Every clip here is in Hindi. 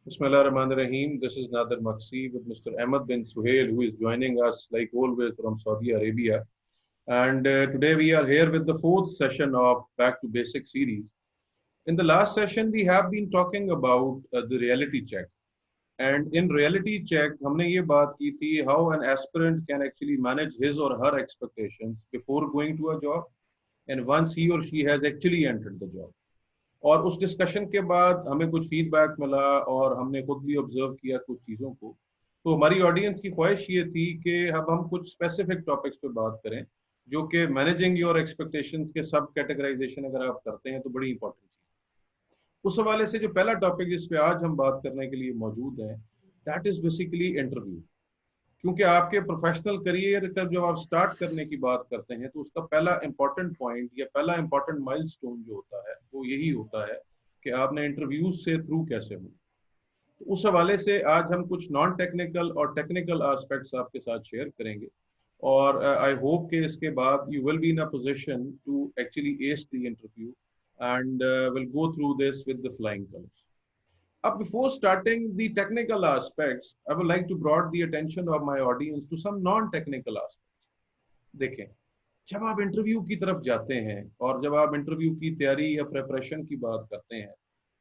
Bismillahirrahmanirrahim. This is Nader Maksi with Mr. Ahmed bin Suhail, who is joining us like always from Saudi Arabia. And today we are here with the fourth session of Back to Basic series. In the last session, we have been talking about the reality check. And in reality check, हमने ये बात की थी how an aspirant can actually manage his or her expectations before going to a job and once he or she has actually entered the job. और उस डिस्कशन के बाद हमें कुछ फीडबैक मिला और हमने खुद भी ऑब्जर्व किया कुछ चीज़ों को। तो हमारी ऑडियंस की ख्वाहिश ये थी कि अब हम कुछ स्पेसिफिक टॉपिक्स पे बात करें जो कि मैनेजिंग योर एक्सपेक्टेशंस के सब कैटेगराइजेशन अगर आप करते हैं तो बड़ी इंपॉर्टेंट चीज़। उस हवाले से जो पहला टॉपिक जिस पे आज हम बात करने के लिए मौजूद हैं दैट इज बेसिकली इंटरव्यू। क्योंकि आपके प्रोफेशनल करियर का जब आप स्टार्ट करने की बात करते हैं तो उसका पहला इंपॉर्टेंट पॉइंट या पहला इंपॉर्टेंट माइलस्टोन जो होता है वो यही होता है कि आपने इंटरव्यूज से थ्रू कैसे हो। तो उस हवाले से आज हम कुछ नॉन टेक्निकल और टेक्निकल एस्पेक्ट्स आपके साथ शेयर करेंगे और आई होप कि इसके बाद you will be in a position to actually ace the interview and will go through this with the flying colours. Before starting the technical aspects, I would like to draw the attention of my audience to some non-technical aspects. देखें, जब आप इंटरव्यू की तरफ जाते हैं और जब आप इंटरव्यू की तैयारी या प्रिपरेशन की बात करते हैं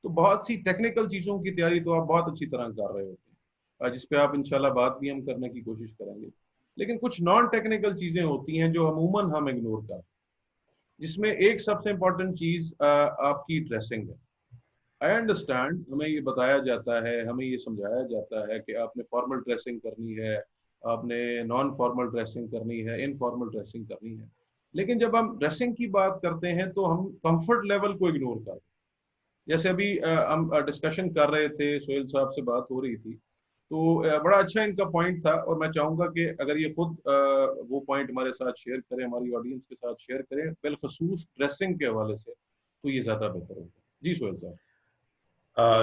तो बहुत सी टेक्निकल चीज़ों की तैयारी तो आप बहुत अच्छी तरह कर रहे होते हैं जिस पे आप इंशाल्लाह बात भी हम करने की कोशिश करेंगे। लेकिन कुछ नॉन टेक्निकल चीज़ें होती हैं जो अमूमन हम इग्नोर करते हैं, जिसमें एक सबसे इम्पोर्टेंट चीज़ आपकी ड्रेसिंग है। आई अंडरस्टैंड, हमें ये बताया जाता है, हमें ये समझाया जाता है कि आपने फॉर्मल ड्रेसिंग करनी है, आपने नॉन फॉर्मल ड्रेसिंग करनी है, इनफॉर्मल ड्रेसिंग करनी है। लेकिन जब हम ड्रेसिंग की बात करते हैं तो हम कंफर्ट लेवल को इग्नोर करते हैं। जैसे अभी हम डिस्कशन कर रहे थे, सोहेल साहब से बात हो रही थी, तो बड़ा अच्छा इनका पॉइंट था और मैं चाहूंगा कि अगर ये खुद वो पॉइंट हमारे साथ शेयर करें, हमारी ऑडियंस के साथ शेयर करें बिलखसूस ड्रेसिंग के हवाले से, तो ये ज्यादा बेहतर होगा। जी सोहेल साहब।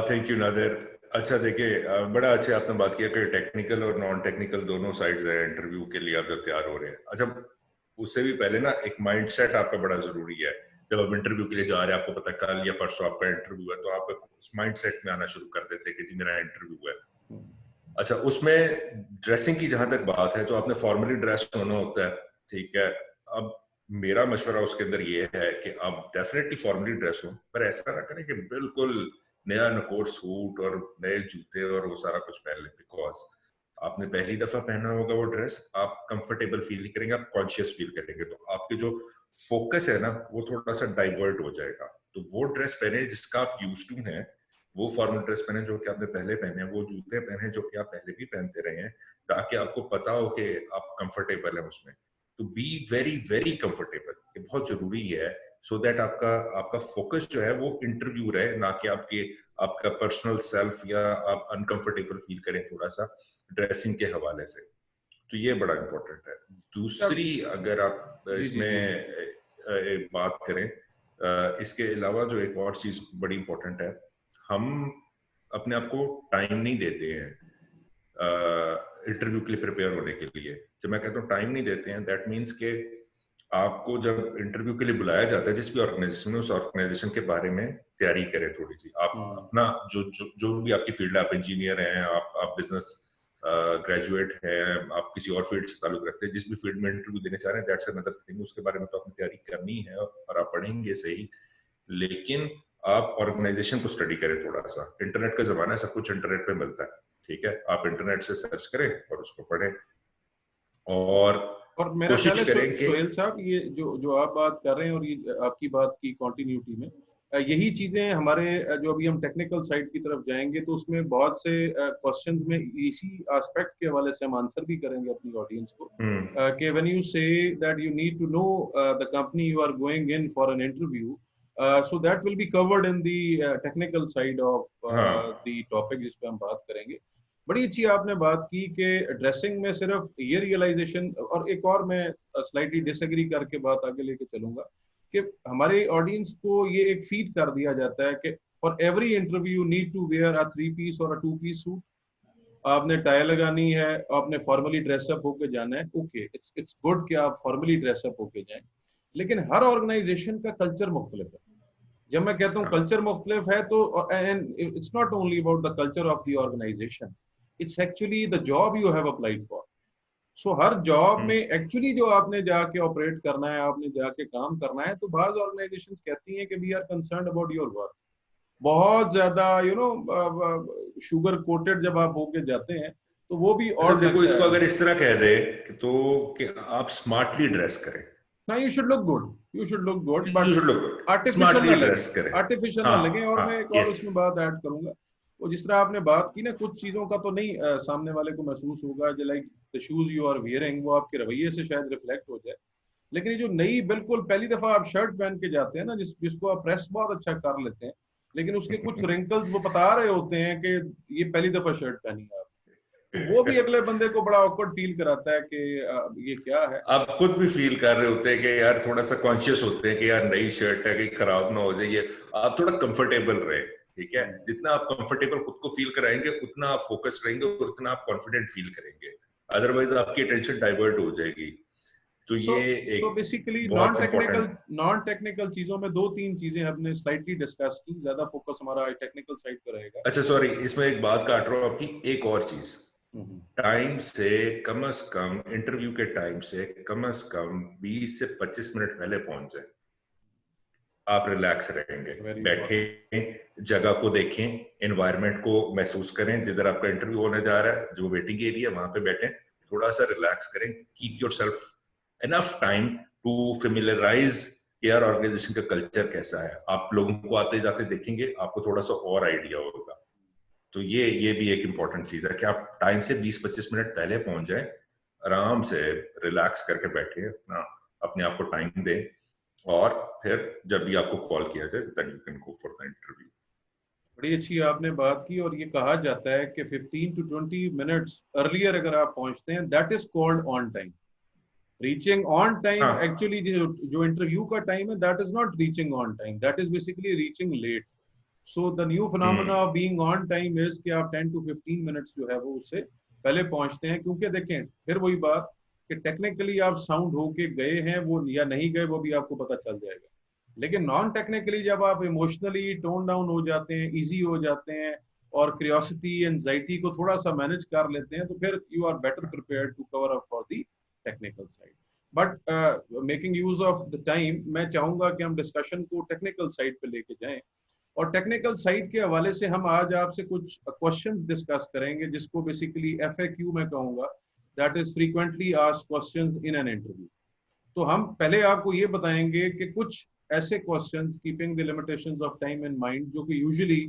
Thank you Nadir. अच्छा देखिए, बड़ा अच्छा आपने बात किया कि टेक्निकल और नॉन टेक्निकल दोनों साइड्स है इंटरव्यू के लिए आप जब तैयार हो रहे हैं। अच्छा, उससे भी पहले ना एक माइंडसेट आपका बड़ा जरूरी है। जब आप इंटरव्यू के लिए जा रहे हैं, आपको पता कल या परसों आपका इंटरव्यू है, तो आप उस माइंडसेट में आना शुरू कर देते हैं कि जी मेरा इंटरव्यू है। अच्छा, उसमें ड्रेसिंग की जहां तक बात है तो आपने फॉर्मली ड्रेस होना होता है, ठीक है। अब मेरा मशवरा उसके अंदर ये है कि आप डेफिनेटली फॉर्मली ड्रेस हो, पर ऐसा ना करें कि बिल्कुल नया नकोर सूट और नए जूते और वो सारा कुछ पहन ले, बिकॉज आपने पहली दफा पहना होगा वो ड्रेस, आप कंफर्टेबल फील नहीं करेंगे, आप कॉन्शियस फील करेंगे, तो आपके जो फोकस है ना वो थोड़ा सा डाइवर्ट हो जाएगा। तो वो ड्रेस पहने जिसका आप यूज टू हैं, वो फॉर्मल ड्रेस पहने जो कि आपने पहले पहने, वो जूते पहने जो कि आप पहले भी पहनते रहे हैं, ताकि आपको पता हो कि आप कंफर्टेबल है उसमें। तो बी वेरी वेरी कंफर्टेबल, ये बहुत जरूरी है, सो दैट आपका आपका फोकस जो है वो इंटरव्यू रहे, ना कि आपका पर्सनल सेल्फ या आप अनकंफर्टेबल फील करें थोड़ा सा ड्रेसिंग के हवाले से। तो ये बड़ा इंपॉर्टेंट है। दूसरी अगर आप इसमें बात करें, इसके अलावा जो एक और चीज बड़ी इंपॉर्टेंट है, हम अपने आप को टाइम नहीं देते हैं इंटरव्यू के लिए प्रिपेयर होने के लिए। जब मैं कहता हूँ टाइम नहीं देते हैं, दैट मीन्स के आपको जब इंटरव्यू के लिए बुलाया जाता है जिस भी ऑर्गेनाइजेशन में, उस ऑर्गेनाइजेशन के बारे में तैयारी करें थोड़ी सी। आप अपना जो भी आपकी फील्ड है, आप इंजीनियर हैं, आप बिजनेस ग्रेजुएट है, आप किसी और फील्ड से ताल्लुक रखते हैं, जिस भी फील्ड में इंटरव्यू देने चाह रहे हैं, दैट्स अनदर थिंग। उसके बारे में तो आपने तैयारी करनी है और आप पढ़ेंगे सही, लेकिन आप ऑर्गेनाइजेशन को स्टडी करें थोड़ा सा। इंटरनेट का जमाना है, सब कुछ इंटरनेट पे मिलता है, ठीक है। आप इंटरनेट से सर्च करें और उसको पढ़ें और मेरा ख्याल है करें कि सोहेल साहब, ये जो आप बात कर रहे हैं और ये आपकी बात की कंटिन्यूटी में यही चीजें हमारे जो अभी हम टेक्निकल साइड की तरफ जाएंगे तो उसमें बहुत से क्वेश्चंस में इसी एस्पेक्ट के हवाले से हम आंसर भी करेंगे अपनी ऑडियंस को कि when you say that you need to know the company you are going in for an interview, so that will be covered in the technical side of the topic जिस पे हम बात करेंगे। बड़ी अच्छी आपने बात की कि ड्रेसिंग में सिर्फ ये रियलाइजेशन, और एक और मैं स्लाइटली डिसएग्री करके बात आगे लेके चलूंगा कि हमारे ऑडियंस को ये एक फीड कर दिया जाता है कि for every interview you need to wear a 3 piece और अ 2 पीस सूट। आपने टाई लगानी है, आपने फॉर्मली ड्रेसअप होके जाना है, ओके, इट्स गुड कि आप फॉर्मली ड्रेसअप होके जाएं, लेकिन हर ऑर्गेनाइजेशन का कल्चर मुख्तलिफ है। जब मैं कहता हूँ हाँ, कल्चर मुख्तलिफ है तो and it's not only about the culture of the organisation, it's actually the job you have applied for. So हर जॉब में एक्चुअली जो आपने जाके ऑपरेट करना है, आपने जाके काम करना है, तो बाज ऑर्गेनाइजेशंस कहती हैं कि we are concerned about your work. बहुत ज्यादा शुगर कोटेड जब आप होके जाते हैं तो वो भी अच्छा और देखो, लगता इसको है। अगर इस तरह कह दे तो कि आप स्मार्टली ड्रेस करें, ना you should look good, you should look good, you but should look good, artificial smartly ना लगे, ड्रेस करें। आर्टिफिशियल ना हाँ लगे। और हाँ, मैं एक और यस। उसमें बात ऐड करूंगा, वो जिस तरह आपने बात की ना, कुछ चीजों का तो नहीं सामने वाले को महसूस होगा, जो like the shoes you are wearing, वो आपके रवैये से शायद रिफ्लेक्ट हो जाए। लेकिन ये जो नई बिल्कुल पहली दफा आप शर्ट पहन के जाते हैं ना, जिसको आप प्रेस बहुत अच्छा कर लेते हैं, लेकिन उसके कुछ रिंकल्स वो बता रहे होते हैं कि ये पहली दफा शर्ट पहनी है आप, तो वो भी अगले बंदे को बड़ा ऑकवर्ड फील कराता है कि ये क्या है। आप खुद भी फील कर रहे होते हैं कि यार, थोड़ा सा कॉन्शियस होते हैं कि यार नई शर्ट है, कहीं खराब ना हो जाए, ये आप थोड़ा कंफर्टेबल रहे। ठीक है, जितना आप कंफर्टेबल खुद को फील कराएंगे उतना आप फोकस रहेंगे और उतना आप कॉन्फिडेंट फील करेंगे, अदरवाइज आपकी अटेंशन डाइवर्ट हो जाएगी। तो सो ये सो एक बेसिकली बहुत इंपॉर्टेंट। नॉन टेक्निकल चीजों में दो तीन चीजें हमने स्लाइटली डिस्कस की, ज्यादा फोकस हमारा टेक्निकल साइड पर रहेगा। अच्छा सॉरी, इसमें एक बात काट रहा हूँ आपकी, एक और चीज, हम्म, टाइम से कम इंटरव्यू के टाइम से कम 20 से 25 मिनट पहले पहुंच जाए। आप रिलैक्स रहेंगे, वेरी इंपॉर्टेंट। बैठें, जगह को देखें, एनवायरनमेंट को महसूस करें, जिधर आपका इंटरव्यू होने जा रहा है, जो वेटिंग एरिया वहां पे बैठें, थोड़ा सा रिलैक्स करें, keep yourself enough time to familiarise कि यार ऑर्गेनाइजेशन का कल्चर कैसा है। आप लोगों को आते जाते देखेंगे, आपको थोड़ा सा और आइडिया होगा। तो ये भी एक इंपॉर्टेंट चीज है कि आप टाइम से 20-25 मिनट पहले पहुंच जाएं, आराम से रिलैक्स करके बैठे, अपना अपने आप को टाइम दें, और फिर जब भी आपको कॉल किया जाए then you can go for the interview. बड़ी अच्छी आपने बात की, और ये कहा जाता है कि 15 to 20 मिनट्स अर्लियर अगर आप पहुंचते हैं, that is called on time. Reaching on time हाँ, एक्चुअली जो इंटरव्यू का टाइम है, that is not reaching on time, that is basically reaching late. So the new phenomena of being on time is कि आप 10 to 15 मिनट्स जो है वो उससे पहले पहुंचते हैं। क्योंकि देखें, फिर वही बात कि टेक्निकली आप साउंड होके गए हैं वो या नहीं गए, वो भी आपको पता चल जाएगा। लेकिन नॉन टेक्निकली जब आप इमोशनली टोन डाउन हो जाते हैं, इजी हो जाते हैं, और क्यूरियोसिटी एंजाइटी को थोड़ा सा मैनेज कर लेते हैं, तो फिर you are better prepared to cover up for the technical side. But making use of the time, मैं चाहूंगा कि हम डिस्कशन को टेक्निकल साइड पे लेके जाएं। और टेक्निकल साइड के हवाले से हम आज आपसे कुछ क्वेश्चंस डिस्कस करेंगे, जिसको बेसिकली एफएक्यू मैं कहूंगा, that is frequently asked questions in an interview. तो हम पहले आपको ये बताएंगे कि कुछ ऐसे questions, keeping the limitations of time in mind, जो कि usually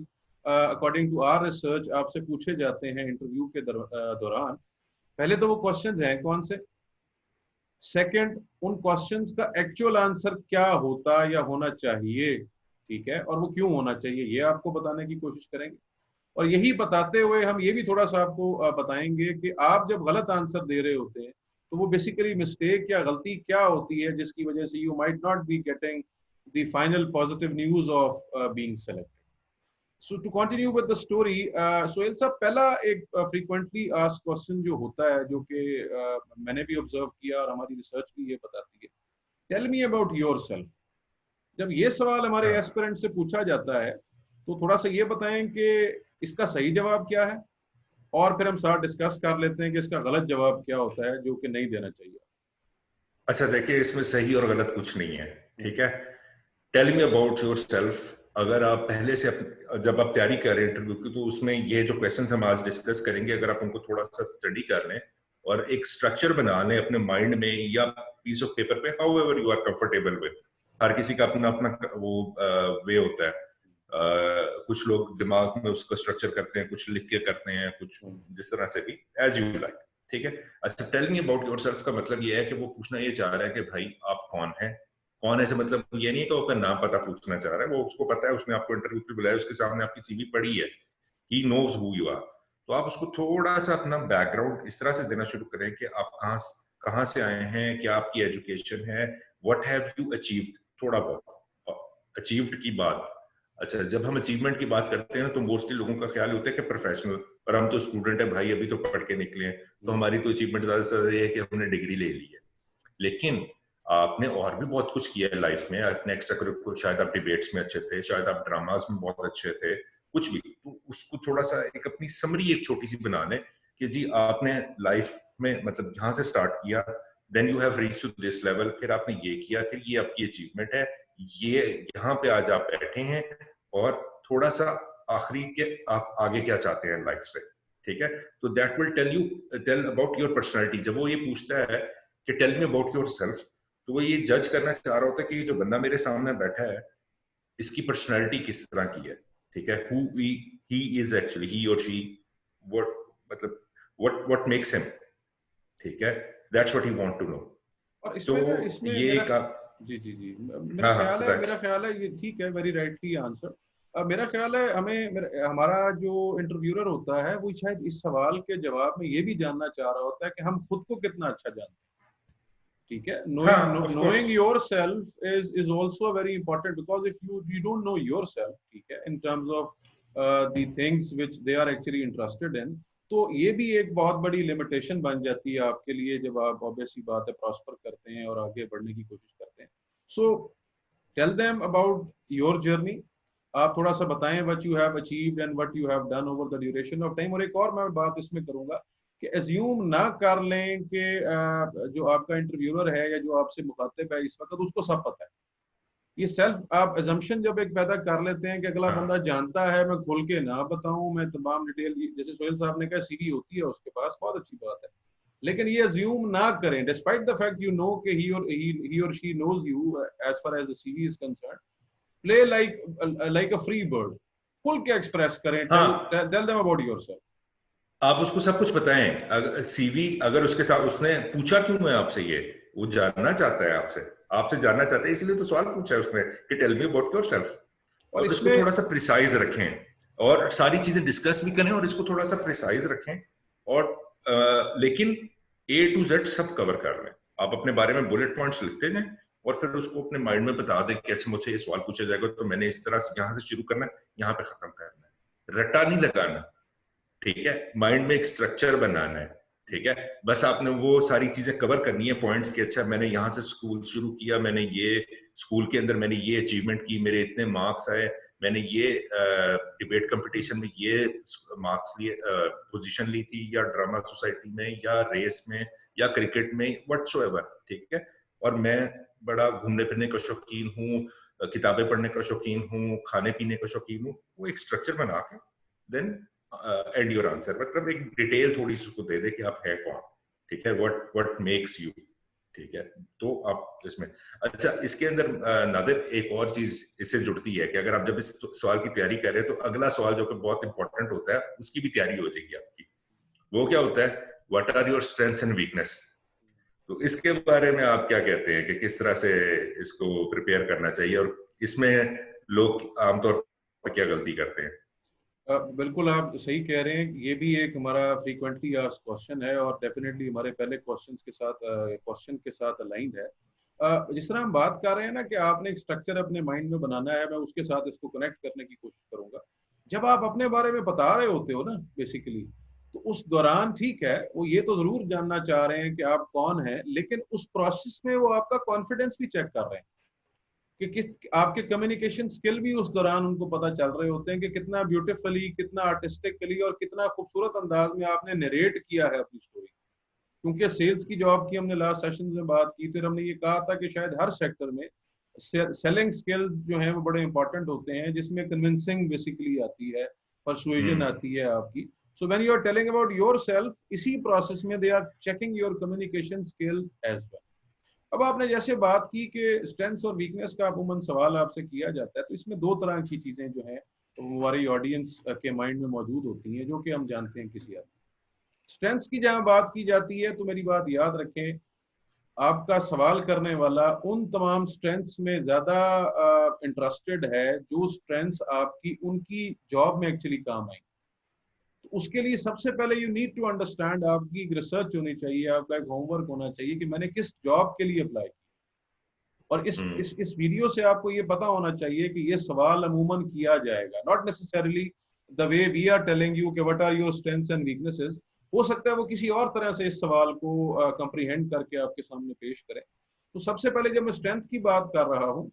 according to our research आपसे पूछे जाते हैं इंटरव्यू के दौरान। पहले तो वो क्वेश्चंस हैं कौन से, सेकंड उन क्वेश्चंस का एक्चुअल आंसर क्या होता या होना चाहिए, ठीक है, और वो क्यों होना चाहिए, ये आपको बताने की कोशिश करेंगे। और यही बताते हुए हम ये भी थोड़ा सा आपको बताएंगे कि आप जब गलत आंसर दे रहे होते हैं, तो वो बेसिकली मिस्टेक या गलती क्या होती है, जिसकी वजह से you might not be getting the final positive news of being selected. So to continue with the story, Sohail साहब, पहला एक फ्रीक्वेंटली आस्क्ड क्वेश्चन जो होता है, जो कि मैंने भी ऑब्जर्व किया और हमारी रिसर्च भी ये बताती है, टेल मी अबाउट योरसेल्फ। जब ये सवाल हमारे हाँ। एस्पिरेंट से पूछा जाता है, तो थोड़ा सा ये बताएं कि इसका सही जवाब क्या है, और फिर हम साथ डिस्कस कर लेते हैं कि इसका गलत जवाब क्या होता है, जो कि नहीं देना चाहिए। अच्छा देखिए, इसमें सही और गलत कुछ नहीं है। हम्म, ठीक है, tell me about yourself. अगर आप पहले से जब आप तैयारी कर रहे हैं इंटरव्यू की, तो उसमें ये जो क्वेश्चंस हम आज डिस्कस करेंगे, अगर आप उनको थोड़ा सा स्टडी कर लें और एक स्ट्रक्चर बना लें अपने माइंड में या पीस ऑफ पेपर पे, however you are comfortable with. हर किसी का अपना अपना वो वे होता है। कुछ लोग दिमाग में उसका स्ट्रक्चर करते हैं, कुछ लिख के करते हैं, कुछ हम्म, जिस तरह से भी, एज यू लाइक। ठीक है। अच्छा, tell me about yourself का मतलब ये है कि वो पूछना ये चाह रहा है कि भाई आप कौन है। कौन ऐसे मतलब ये नहीं है कि वो अपना नाम पता पूछना चाह रहा है, वो उसको पता है, उसने आपको इंटरव्यू के लिए बुलाया, उसके सामने आपकी सीवी पड़ी है, he knows who you are. तो आप उसको थोड़ा सा अपना बैकग्राउंड इस तरह से देना शुरू करें कि आप कहाँ से आए हैं, क्या आपकी एजुकेशन है, व्हाट हैव यू अचीव्ड, थोड़ा बहुत अचीव्ड की बात। अच्छा, जब हम अचीवमेंट की बात करते हैं तो मोस्टली लोगों का ख्याल होता है कि प्रोफेशनल, पर हम तो स्टूडेंट है भाई, अभी तो पढ़ के निकले हैं, तो हमारी तो अचीवमेंट ज्यादा से ज्यादा ये है कि हमने डिग्री ले ली है। लेकिन आपने और भी बहुत कुछ किया है लाइफ में, अपने एक्स्ट्रा करिकुलर, शायद आप डिबेट्स में अच्छे थे, शायद आप ड्रामास में बहुत अच्छे थे, कुछ भी, तो उसको थोड़ा सा एक अपनी समरी एक छोटी सी बना लें कि जी आपने लाइफ में मतलब जहां से स्टार्ट किया, then you have reach to this level, फिर आपने ये किया, फिर ये आपकी अचीवमेंट है, ये यहाँ पे आज आप बैठे हैं, और थोड़ा सा आखिरी के आप आगे क्या चाहते हैं लाइफ से, ठीक है? तो that will tell about your personality. जब वो ये पूछता है कि tell me about yourself, तो वो ये जज करना चाह रहा होता है कि जो बंदा मेरे सामने बैठा है इसकी पर्सनैलिटी किस तरह की है, ठीक है? Who he is actually, he और शी, व्हाट मतलब व्हाट मेक्स हिम, ठीक है? That's what he want to know. और तो इसमें ये मेरा, का जी हाँ मेरा ख्याल है ये ठीक है, वेरी राइटली आंसर। मेरा ख्याल है हमारा जो इंटरव्यूअर होता है वो शायद इस सवाल के जवाब में ये भी जानना चाह रहा होता है कि हम खुद को कितना अच्छा जानते हैं, ठीक है? हाँ, of course. knowing yourself is also very important, because if you don't know yourself, ठीक है, in terms of the things which they are actually interested in, तो ये भी एक बहुत बड़ी लिमिटेशन बन जाती है आपके लिए जब आप ऑब्वियस सी बात है प्रॉस्पर करते हैं और आगे बढ़ने की कोशिश करते हैं। So tell them about your journey, आप थोड़ा सा बताएं what you have achieved and what you have done over the duration of time. और एक और मैं बात इसमें करूंगा कि एज्यूम ना कर लें कि जो आपका इंटरव्यूअर है या जो आपसे मुखातिब है इस वक्त उसको सब पता है। ये सेल्फ आप एजम्पशन जब एक पैदा कर लेते हैं कि अगला हाँ बंदा जानता है, मैं खुल के ना बताऊं, मैं तमाम डिटेल, जैसे सोहेल साहब ने कहा सीवी होती है उसके पास, बहुत अच्छी बात है, लेकिन ये अज्यूम ना करें despite the fact you know कि ही और she knows you as far as the CV is concern. Play like a free bird, खुल के एक्सप्रेस करें, हाँ, टेल देम अबाउट योरसेल्फ। आप उसको सब कुछ बताएं। अगर सीवी, अगर उसके साथ उसने पूछा क्यों है आपसे, ये वो जानना चाहता है आपसे, आपसे जानना चाहता है, इसलिए तो सवाल पूछा है उसने कि टेल मी अबाउट योरसेल्फ। और और इसको इसमें थोड़ा सा प्रिसाइज रखें, और सारी चीजें डिस्कस भी करें, और इसको थोड़ा सा प्रिसाइज रखें, और लेकिन ए टू जेड सब कवर कर लें। आप अपने बारे में बुलेट पॉइंट्स लिखते जाएं, और फिर उसको अपने माइंड में बता दें कि अच्छा मुझे ये सवाल पूछा जाएगा तो मैंने इस तरह से यहाँ से शुरू करना है, यहाँ पे खत्म करना है, रट्टा नहीं लगाना, ठीक है? माइंड में एक स्ट्रक्चर बनाना है, ठीक है? बस आपने वो सारी चीजें कवर करनी है पॉइंट्स के, अच्छा मैंने यहाँ से स्कूल शुरू किया, मैंने ये स्कूल के अंदर मैंने ये अचीवमेंट की, मेरे इतने मार्क्स आए, मैंने ये डिबेट कंपटीशन में ये मार्क्स लिए, पोजीशन ली थी, या ड्रामा सोसाइटी में, या रेस में, या क्रिकेट में, व्हाटसोएवर, ठीक है? और मैं बड़ा घूमने फिरने का शौकीन हूँ, किताबें पढ़ने का शौकीन हूँ, खाने पीने का शौकीन हूँ, वो एक स्ट्रक्चर बना के देन एंड योर आंसर, मतलब एक डिटेल थोड़ी सी उसको दे दे कि आप है कौन, ठीक है? व्हाट मेक्स यू, ठीक है? तो आप इसमें, अच्छा इसके अंदर नादिर एक और चीज इससे जुड़ती है कि अगर आप जब इस सवाल की तैयारी कर रहे हैं तो अगला सवाल जो कि बहुत इंपॉर्टेंट होता है उसकी भी तैयारी हो जाएगी आपकी। वो क्या होता है? What are your strengths and weakness? तो इसके बारे में आप क्या कहते हैं कि किस तरह से इसको प्रिपेयर करना चाहिए, और इसमें लोग आमतौर पर क्या गलती करते हैं? बिल्कुल आप सही कह रहे हैं, ये भी एक हमारा फ्रीक्वेंटली आस्क्ड क्वेश्चन है और डेफिनेटली हमारे पहले क्वेश्चन के साथ अलाइंड है। जिस तरह हम बात कर रहे हैं ना कि आपने एक स्ट्रक्चर अपने माइंड में बनाना है, मैं उसके साथ इसको कनेक्ट करने की कोशिश करूंगा। जब आप अपने बारे में बता रहे होते हो ना बेसिकली, तो उस दौरान ठीक है वो ये तो जरूर जानना चाह रहे हैं कि आप कौन हैं, लेकिन उस प्रोसेस में वो आपका कॉन्फिडेंस भी चेक कर रहे हैं कि किस आपके कम्युनिकेशन स्किल भी उस दौरान उनको पता चल रहे होते हैं कि कितना ब्यूटीफुली, कितना आर्टिस्टिकली और कितना खूबसूरत अंदाज में आपने नरेट किया है अपनी स्टोरी। क्योंकि सेल्स की जॉब की हमने लास्ट सेशन में बात की, फिर हमने ये कहा था कि शायद हर सेक्टर में सेलिंग स्किल्स जो हैं वो बड़े इंपॉर्टेंट होते हैं, जिसमें कन्विंसिंग बेसिकली आती है, परसुएजन आती है आपकी। So when you are telling about yourself, इसी प्रोसेस में they are checking your communication skill as well. अब आपने जैसे बात की कि स्ट्रेंथ्स और वीकनेस का अमूमन सवाल आपसे किया जाता है, तो इसमें दो तरह की चीजें जो हैं हमारी ऑडियंस के माइंड में मौजूद होती हैं जो कि हम जानते हैं किसी आदमी। स्ट्रेंथ्स की जहां बात की जाती है तो मेरी बात याद रखें, आपका सवाल करने वाला उन तमाम स्ट्रेंथ्स में ज्यादा इंटरेस्टेड है जो स्ट्रेंथ्स आपकी उनकी जॉब में एक्चुअली काम आएंगी। तो उसके लिए सबसे पहले यू नीड टू अंडरस्टैंड, आपकी एक रिसर्च होनी चाहिए, आपका एक होमवर्क होना चाहिए कि मैंने किस जॉब के लिए अप्लाई किया। और इस वीडियो से आपको ये पता होना चाहिए कि ये सवाल अमूमन किया जाएगा, not necessarily the way we are telling you कि what are your strengths and weaknesses. हो सकता है वो किसी और तरह से इस सवाल को कंप्रीहेंड करके आपके सामने पेश करें, तो सबसे पहले जब मैं स्ट्रेंथ की बात कर रहा हूं,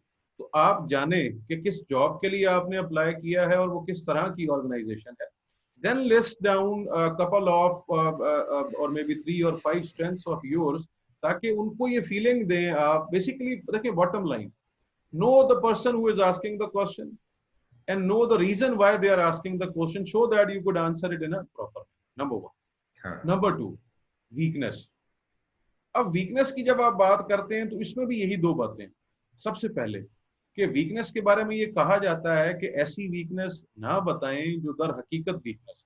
तो आप जाने कि किस जॉब के लिए आपने अप्लाई किया है और वो किस तरह की ऑर्गेनाइजेशन है. Then list down couple of और मे बी 3 और 5 स्ट्रेंथ्स ऑफ योर्स, ताकि उनको ये फीलिंग दें. आप बेसिकली देखिए, bottom line, know the person who is asking the question and know the reason why they are asking the question, so that you could answer it in a proper way. Number one. हाँ. Number two, weakness. अब वीकनेस की जब आप बात करते हैं तो इसमें भी यही दो बातें. सबसे पहले कि वीकनेस के बारे में ये कहा जाता है कि ऐसी वीकनेस ना बताएं जो दर हकीकत weakness.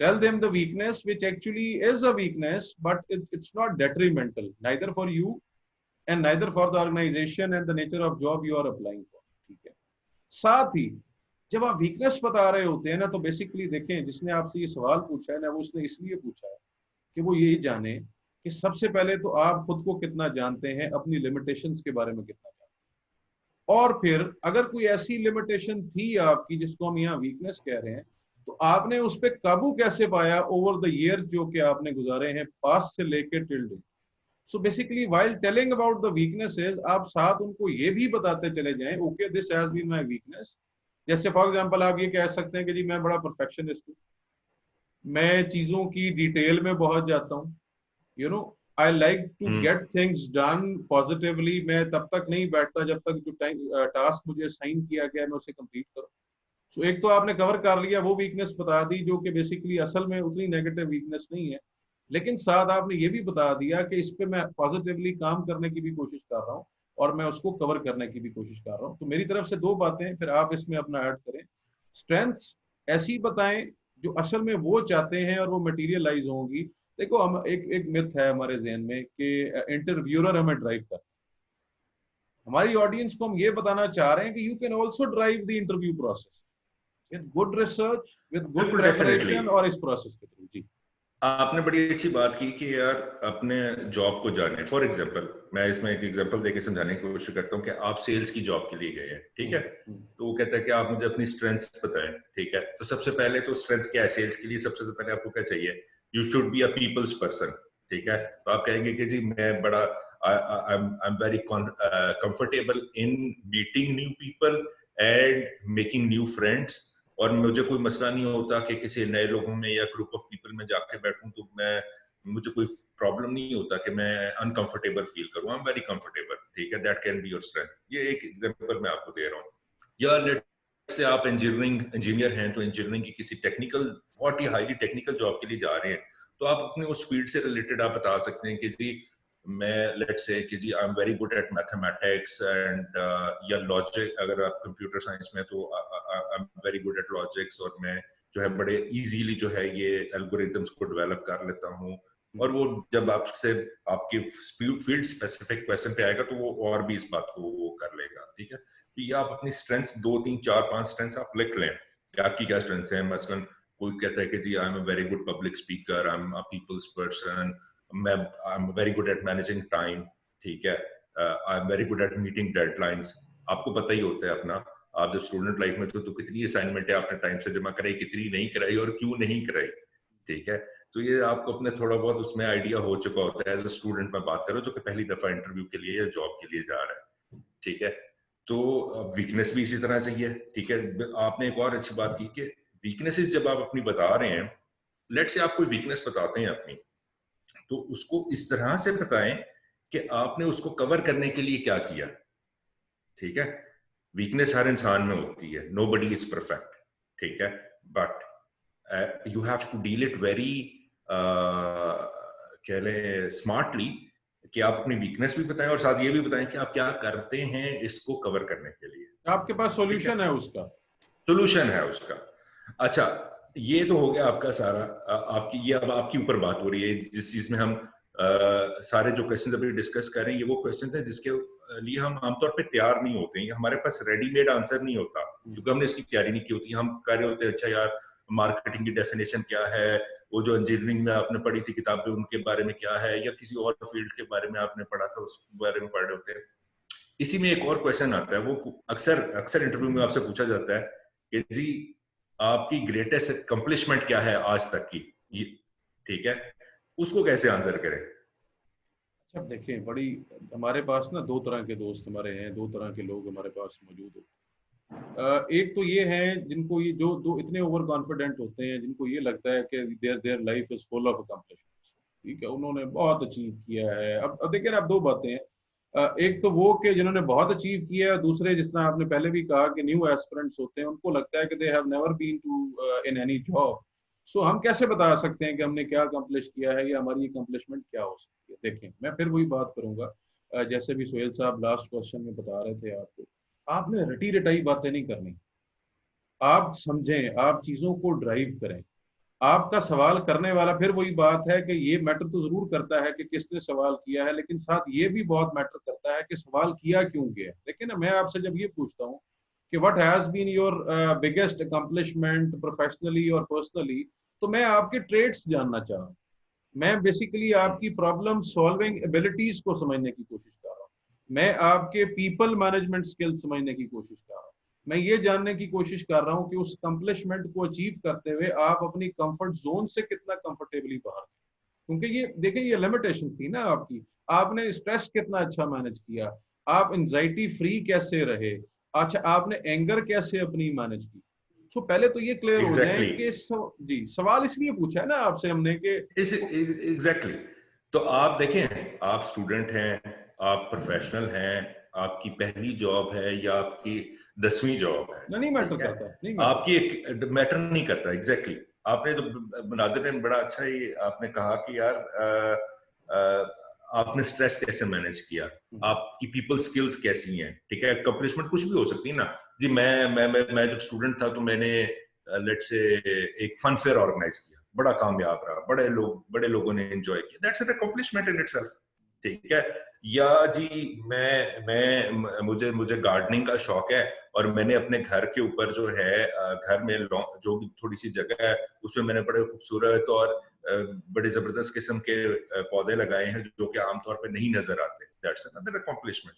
Tell them the weakness which actually is a weakness, but it's not detrimental, neither for you and neither for the organization and the nature of job you are applying for. ठीक है. साथ ही जब आप वीकनेस बता रहे होते हैं ना, तो बेसिकली देखें, जिसने आपसे ये सवाल पूछा है ना, वो उसने इसलिए पूछा है कि वो यही जाने कि सबसे पहले तो आप खुद को कितना जानते हैं, अपनी लिमिटेशंस के बारे में कितना जानते हैं, और फिर अगर कोई ऐसी लिमिटेशन थी आपकी जिसको हम यहाँ वीकनेस कह रहे हैं, तो आपने उस पर काबू कैसे पाया ओवर द ईयर जो कि आपने गुजारे हैं, पास्ट से लेकर till date. So basically, while telling about the weaknesses, आप साथ उनको ये भी बताते चले जाएं, okay, this has been my weakness. जैसे फॉर एग्जांपल आप ये कह सकते हैं कि जी मैं बड़ा परफेक्शनिस्ट हूँ, मैं चीजों की डिटेल में बहुत जाता हूँ, you know, I like to get things done positively. मैं तब तक नहीं बैठता जब तक जो टास्क मुझे असाइन किया गया है मैं उसे कंप्लीट करूँ. सो एक तो आपने कवर कर लिया, वो वीकनेस बता दी जो कि बेसिकली असल में उतनी नेगेटिव वीकनेस नहीं है, लेकिन साथ आपने ये भी बता दिया कि इस पे मैं पॉजिटिवली काम करने की भी कोशिश कर रहा हूँ और मैं उसको कवर करने की भी कोशिश कर रहा हूँ. तो मेरी तरफ से दो बातें, फिर आप इसमें अपना ऐड करें. स्ट्रेंथ्स ऐसी बताएं जो असल में वो चाहते हैं और वो मटेरियलाइज होंगी. देखो, हम एक मिथ है हमारे जहन में कि इंटरव्यूअर हमें ड्राइव करता है. हमारी ऑडियंस को हम ये बताना चाह रहे हैं कि you can also drive the interview process with good research, with good preparation, और इस प्रोसेस के थ्रू. जी, आपने बड़ी अच्छी बात की कि यार अपने जॉब को जाने. फॉर एग्जांपल, मैं इसमें एक एग्जांपल देके समझाने की कोशिश करता हूँ कि आप सेल्स की जॉब के लिए गए हैं, ठीक है. तो वो कहता है कि आप मुझे अपनी स्ट्रेंथ्स बताएं, ठीक है. तो सबसे पहले तो स्ट्रेंथ्स क्या है सेल्स के लिए? सबसे पहले आपको क्या चाहिए? You should be a people's person, ठीक है. तो आप कहेंगे कि जी मैं बड़ा आई am very comfortable in meeting new people and making new friends, और मुझे कोई मसला नहीं होता कि किसी नए लोगों में या ग्रुप ऑफ पीपल में जाके बैठूं, तो मुझे कोई प्रॉब्लम नहीं होता कि मैं अनकंफर्टेबल फील करूं. आई एम वेरी कंफर्टेबल, ठीक है. That can be your strength. ये एक एग्जांपल मैं आपको दे रहा हूं. या लेट से आप इंजीनियर हैं, तो इंजीनियरिंग की किसी टेक्निकल, बहुत ही हाईली टेक्निकल जॉब के लिए जा रहे हैं, तो आप अपने उस फील्ड से रिलेटेड आप बता सकते हैं कि जी मैं लेट्स से कि जी I am very good at mathematics and या लॉजिक. अगर आप कंप्यूटर साइंस में, तो I am very good at logics, और मैं जो है बड़े इजीली जो है ये एल्गोरिथम्स को डेवलप कर लेता हूँ. और वो जब आपसे आपके फील्ड स्पेसिफिक क्वेश्चन पे आएगा तो वो और भी इस बात को वो कर लेगा, ठीक है. तो ये आप अपनी स्ट्रेंथ्स 2 3 4 5 स्ट्रेंथ्स आप लिख लें कि आपकी क्या स्ट्रेंथ्स हैं. मसलन कोई कहता है कि जी I am a very good public speaker, I am a people's person, I am very good at managing time, ठीक है. I am very good at meeting deadlines. आपको पता ही होता है अपना, आप जब स्टूडेंट लाइफ में तो कितनी असाइनमेंट है आपने टाइम से जमा कराई, कितनी नहीं कराई और क्यों नहीं कराई, ठीक है. तो ये आपको अपने थोड़ा बहुत उसमें आइडिया हो चुका होता है. एज अ स्टूडेंट में बात करो जो कि पहली दफा इंटरव्यू के लिए या जॉब के लिए जा रहा है, ठीक है. तो वीकनेस भी इसी तरह से ही है, ठीक है. आपने एक और अच्छी बात की कि वीकनेसेस जब आप अपनी बता रहे हैं, लेट से आप कोई वीकनेस बताते हैं अपनी, तो उसको इस तरह से बताएं कि आपने उसको कवर करने के लिए क्या किया, ठीक है. वीकनेस हर इंसान में होती है, नोबडी इज परफेक्ट, ठीक है. But you have to deal it very कह लें स्मार्टली, कि आप अपनी वीकनेस भी बताएं और साथ ये भी बताएं कि आप क्या करते हैं इसको कवर करने के लिए. आपके पास सॉल्यूशन है उसका, सोल्यूशन है उसका. अच्छा, ये तो हो गया आपका सारा. आपकी ये अब आपकी ऊपर बात हो रही है. जिस चीज में हम सारे जो क्वेश्चंस अभी डिस्कस कर रहे हैं, ये वो क्वेश्चंस हैं जिसके लिए हम आमतौर पे तैयार नहीं होते हैं. हमारे पास रेडीमेड आंसर नहीं होता क्योंकि हमने इसकी तैयारी नहीं की होती. हम कर रहे होते हैं अच्छा यार मार्केटिंग की डेफिनेशन क्या है, वो जो इंजीनियरिंग में आपने पढ़ी थी किताबें उनके बारे में क्या है, या किसी और फील्ड के बारे में आपने पढ़ा था उस बारे में पढ़ रहे होते हैं. इसी में एक और क्वेश्चन आता है, वो अक्सर इंटरव्यू में आपसे पूछा जाता है कि जी आपकी ग्रेटेस्ट अकम्पलिशमेंट क्या है आज तक की, ये ठीक है, उसको कैसे आंसर करें. अच्छा देखें, बड़ी हमारे पास ना दो तरह के दोस्त हमारे हैं, दो तरह के लोग हमारे पास मौजूद होते हैं। एक तो ये हैं जिनको ये जो दो इतने ओवर कॉन्फिडेंट होते हैं, जिनको ये लगता है कि their their life is full of accomplishments. ठीक है, उन्होंने बहुत अचीव किया है। अब देखिए ना, अब दो बातें हैं। एक तो वो कि जिन्होंने बहुत अचीव किया है, दूसरे जिस तरह आपने पहले भी कहा कि न्यू एस्पिरेंट्स होते हैं, उनको लगता है कि they have never been to in any job. So हम कैसे बता सकते हैं कि हमने क्या अकम्पलिश किया है या हमारी अकम्पलिशमेंट क्या हो सकती है? देखें, मैं फिर वही बात करूंगा, जैसे भी सोहेल साहब लास्ट क्वेश्चन में बता रहे थे आपको, आपने रटी रटाई बातें नहीं करनी। आप समझें, आप चीजों को ड्राइव करें। आपका सवाल करने वाला, फिर वही बात है कि ये मैटर तो जरूर करता है कि किसने सवाल किया है, लेकिन साथ ये भी बहुत मैटर करता है कि सवाल किया क्यों गया। लेकिन मैं आपसे जब ये पूछता हूँ कि what has been your biggest accomplishment professionally और पर्सनली, तो मैं आपके ट्रेड्स जानना चाह रहा हूँ। मैं बेसिकली आपकी प्रॉब्लम सॉल्विंग एबिलिटीज को समझने की कोशिश कर रहा हूँ। मैं आपके पीपल मैनेजमेंट स्किल्स समझने की कोशिश कर रहा हूँ। मैं ये जानने की कोशिश कर रहा हूँ कि उस अकम्पलिशमेंट को अचीव करते हुए आप अपनी कंफर्ट जोन से कितना कंफर्टेबली बाहर, क्योंकि ये देखिए, ये लिमिटेशन थी ना आपकी। आपने स्ट्रेस कितना अच्छा मैनेज किया, आप एंजाइटी फ्री कैसे रहे, अच्छा आपने एंगर कैसे अपनी मैनेज की। सो पहले तो ये क्लियर हो जाए एग्जैक्टली कि जी, सवाल इसलिए पूछा है ना आपसे हमने कि इस एग्जैक्टली तो आप देखें, आप स्टूडेंट हैं, आप प्रोफेशनल हैं, आपकी पहली जॉब है या आपकी 10वीं जॉब है, नहीं मैटर ठीक है, करता, नहीं मैटर आपकी करता। एक मैटर नहीं करता। एग्जैक्टली आपने तो बनादिर ने बड़ा अच्छा ही आपने कहा कि यार आपने स्ट्रेस कैसे मैनेज किया, आपकी पीपल स्किल्स कैसी हैं, ठीक है। अकम्पलिशमेंट कुछ भी हो सकती है ना जी। मैं जब स्टूडेंट था तो मैंने लेट से एक फन फेयर ऑर्गेनाइज किया, बड़ा कामयाब रहा, बड़े लोगों ने एंजॉय किया, that's an accomplishment in itself, ठीक है। या जी मैं मुझे मुझे गार्डनिंग का शौक है और मैंने अपने घर के ऊपर जो है घर में जो भी थोड़ी सी जगह है उसमें मैंने बड़े खूबसूरत और बड़े जबरदस्त किस्म के पौधे लगाए हैं जो कि आमतौर पे नहीं नजर आते, दैट्स अनदर अकम्पलिशमेंट।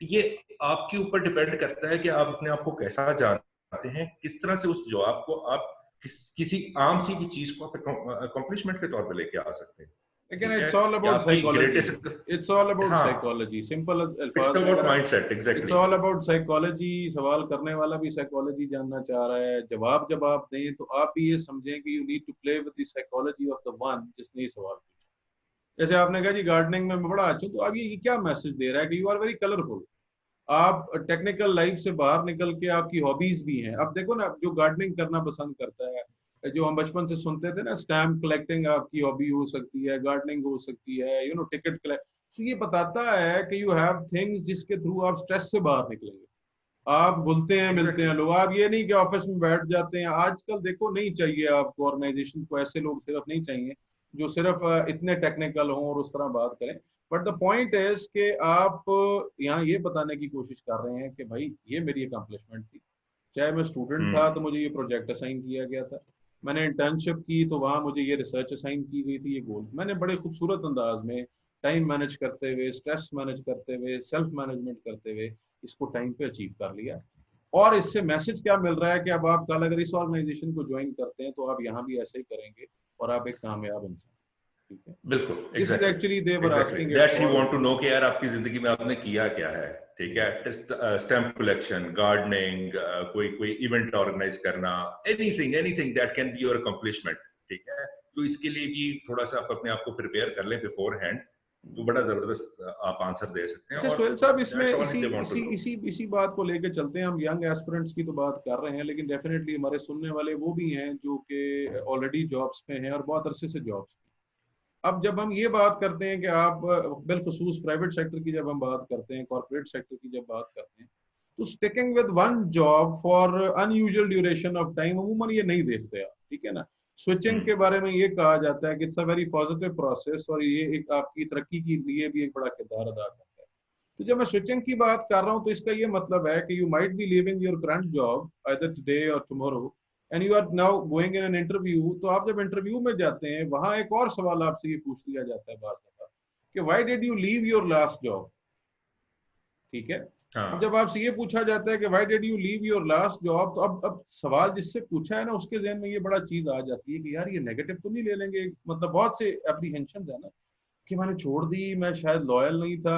ये आपके ऊपर डिपेंड करता है कि आप अपने आप को कैसा जानते हैं, किस तरह से उस जॉब को आप किसी आम सी भी चीज को आप अकम्पलिशमेंट के तौर पे लेके आ सकते हैं, लेकिन ठीक है। इट्स ऑल या अबाउट आपकी psychology. Greatest, it's all about हाँ, साइकोलॉजी, सिंपल इट्स अल्फाज में अबाउट अगर mindset, it's exactly. All about psychology. सवाल करने वाला भी साइकोलॉजी जानना चाह रहा है, जवाब जब आप दें तो आप भी ये समझें कि you need to play with the psychology of the one जिसने ये सवाल पूछा। जैसे आपने कहा जी गार्डनिंग में मैं बड़ा अच्छा हूं, तो अब ये क्या मैसेज दे रहा है कि यू आर वेरी कलरफुल। आप टेक्निकल लाइफ से बाहर निकल के आपकी हॉबीज भी हैं। अब देखो ना, जो गार्डनिंग करना पसंद करता है, जो हम बचपन से सुनते थे ना, स्टैम्प कलेक्टिंग आपकी हॉबी हो सकती है, गार्डनिंग हो सकती है, टिकट कलेक्ट। तो ये बताता है कि यू हैव थिंग्स जिसके थ्रू आप स्ट्रेस से बाहर निकलेंगे। आप भूलते हैं, मिलते हैं एग्जैक्टली लोग, आप ये नहीं कि ऑफिस में बैठ जाते हैं। आजकल देखो, नहीं चाहिए आपको ऑर्गेनाइजेशन को ऐसे लोग, सिर्फ नहीं चाहिए जो सिर्फ इतने टेक्निकल हों और उस तरह बात करें। बट द पॉइंट इज कि आप यहाँ ये बताने की कोशिश कर रहे हैं कि भाई ये मेरी अकम्पलिशमेंट थी। चाहे मैं स्टूडेंट था तो मुझे ये प्रोजेक्ट असाइन किया गया था, मैंने इंटर्नशिप की तो वहां मुझे ये रिसर्च असाइन की गई थी, ये गोल मैंने बड़े खूबसूरत अंदाज में टाइम मैनेज करते हुए, स्ट्रेस मैनेज करते हुए, सेल्फ मैनेजमेंट करते हुए इसको टाइम पे अचीव कर लिया। और इससे मैसेज क्या मिल रहा है कि अब आप कल अगर इस ऑर्गेनाइजेशन को ज्वाइन करते हैं तो आप यहाँ भी ऐसे ही करेंगे और आप एक कामयाब इंसान। ठीक है, बिल्कुल, this is exactly actually they were exactly asking it that's, you for. Want to know कि यार आपकी जिंदगी में आपने किया क्या है, ठीक है। स्टैम्प कलेक्शन, गार्डनिंग, कोई कोई इवेंट ऑर्गेनाइज करना, anything anything that can be your accomplishment, ठीक है। तो इसके लिए भी थोड़ा सा आप अपने आप को प्रिपेयर कर लें बिफोर हैंड, तो बड़ा जबरदस्त आप आंसर दे सकते हैं। अच्छा और सोहेल साहब, इसमें दैट्स ऑल इसी दे वांट टू इसी नो। इसी इसी बात को लेके चलते हैं। हम यंग एस्पिरेंट्स की तो बात कर रहे हैं, लेकिन डेफिनेटली हमारे सुनने वाले वो भी हैं जो कि ऑलरेडी जॉब्स पे हैं और बहुत अरसे से जॉब्स। अब जब हम ये बात करते हैं कि आप बिलखुसूस प्राइवेट सेक्टर की जब हम बात करते हैं, कॉर्पोरेट सेक्टर की जब बात करते हैं, तो sticking with one job for unusual duration of time अमूमन ये नहीं देखते आप। ठीक है ना, स्विचिंग के बारे में ये कहा जाता है कि it's a very positive process और ये एक आपकी तरक्की के लिए भी एक बड़ा किरदार अदा करता है। तो जब मैं स्विचिंग की बात कर रहा हूँ तो इसका ये मतलब है कि you might be living your current job either today और tomorrow and you are now going in an interview. तो आप जब इंटरव्यू में जाते हैं, वहां एक और सवाल आपसे ये पूछ लिया जाता है बात कि why did you leave your last job. ठीक है, अब जब हाँ, आपसे ये पूछा जाता है कि why did you leave your last job, तो अब सवाल जिससे पूछा है ना, उसके जहन में ये बड़ा चीज आ जाती है कि यार ये नेगेटिव तो नहीं ले लेंगे, मतलब बहुत से एप्रीहेंशन है ना। कि मैंने छोड़ दी, मैं शायद लॉयल नहीं था,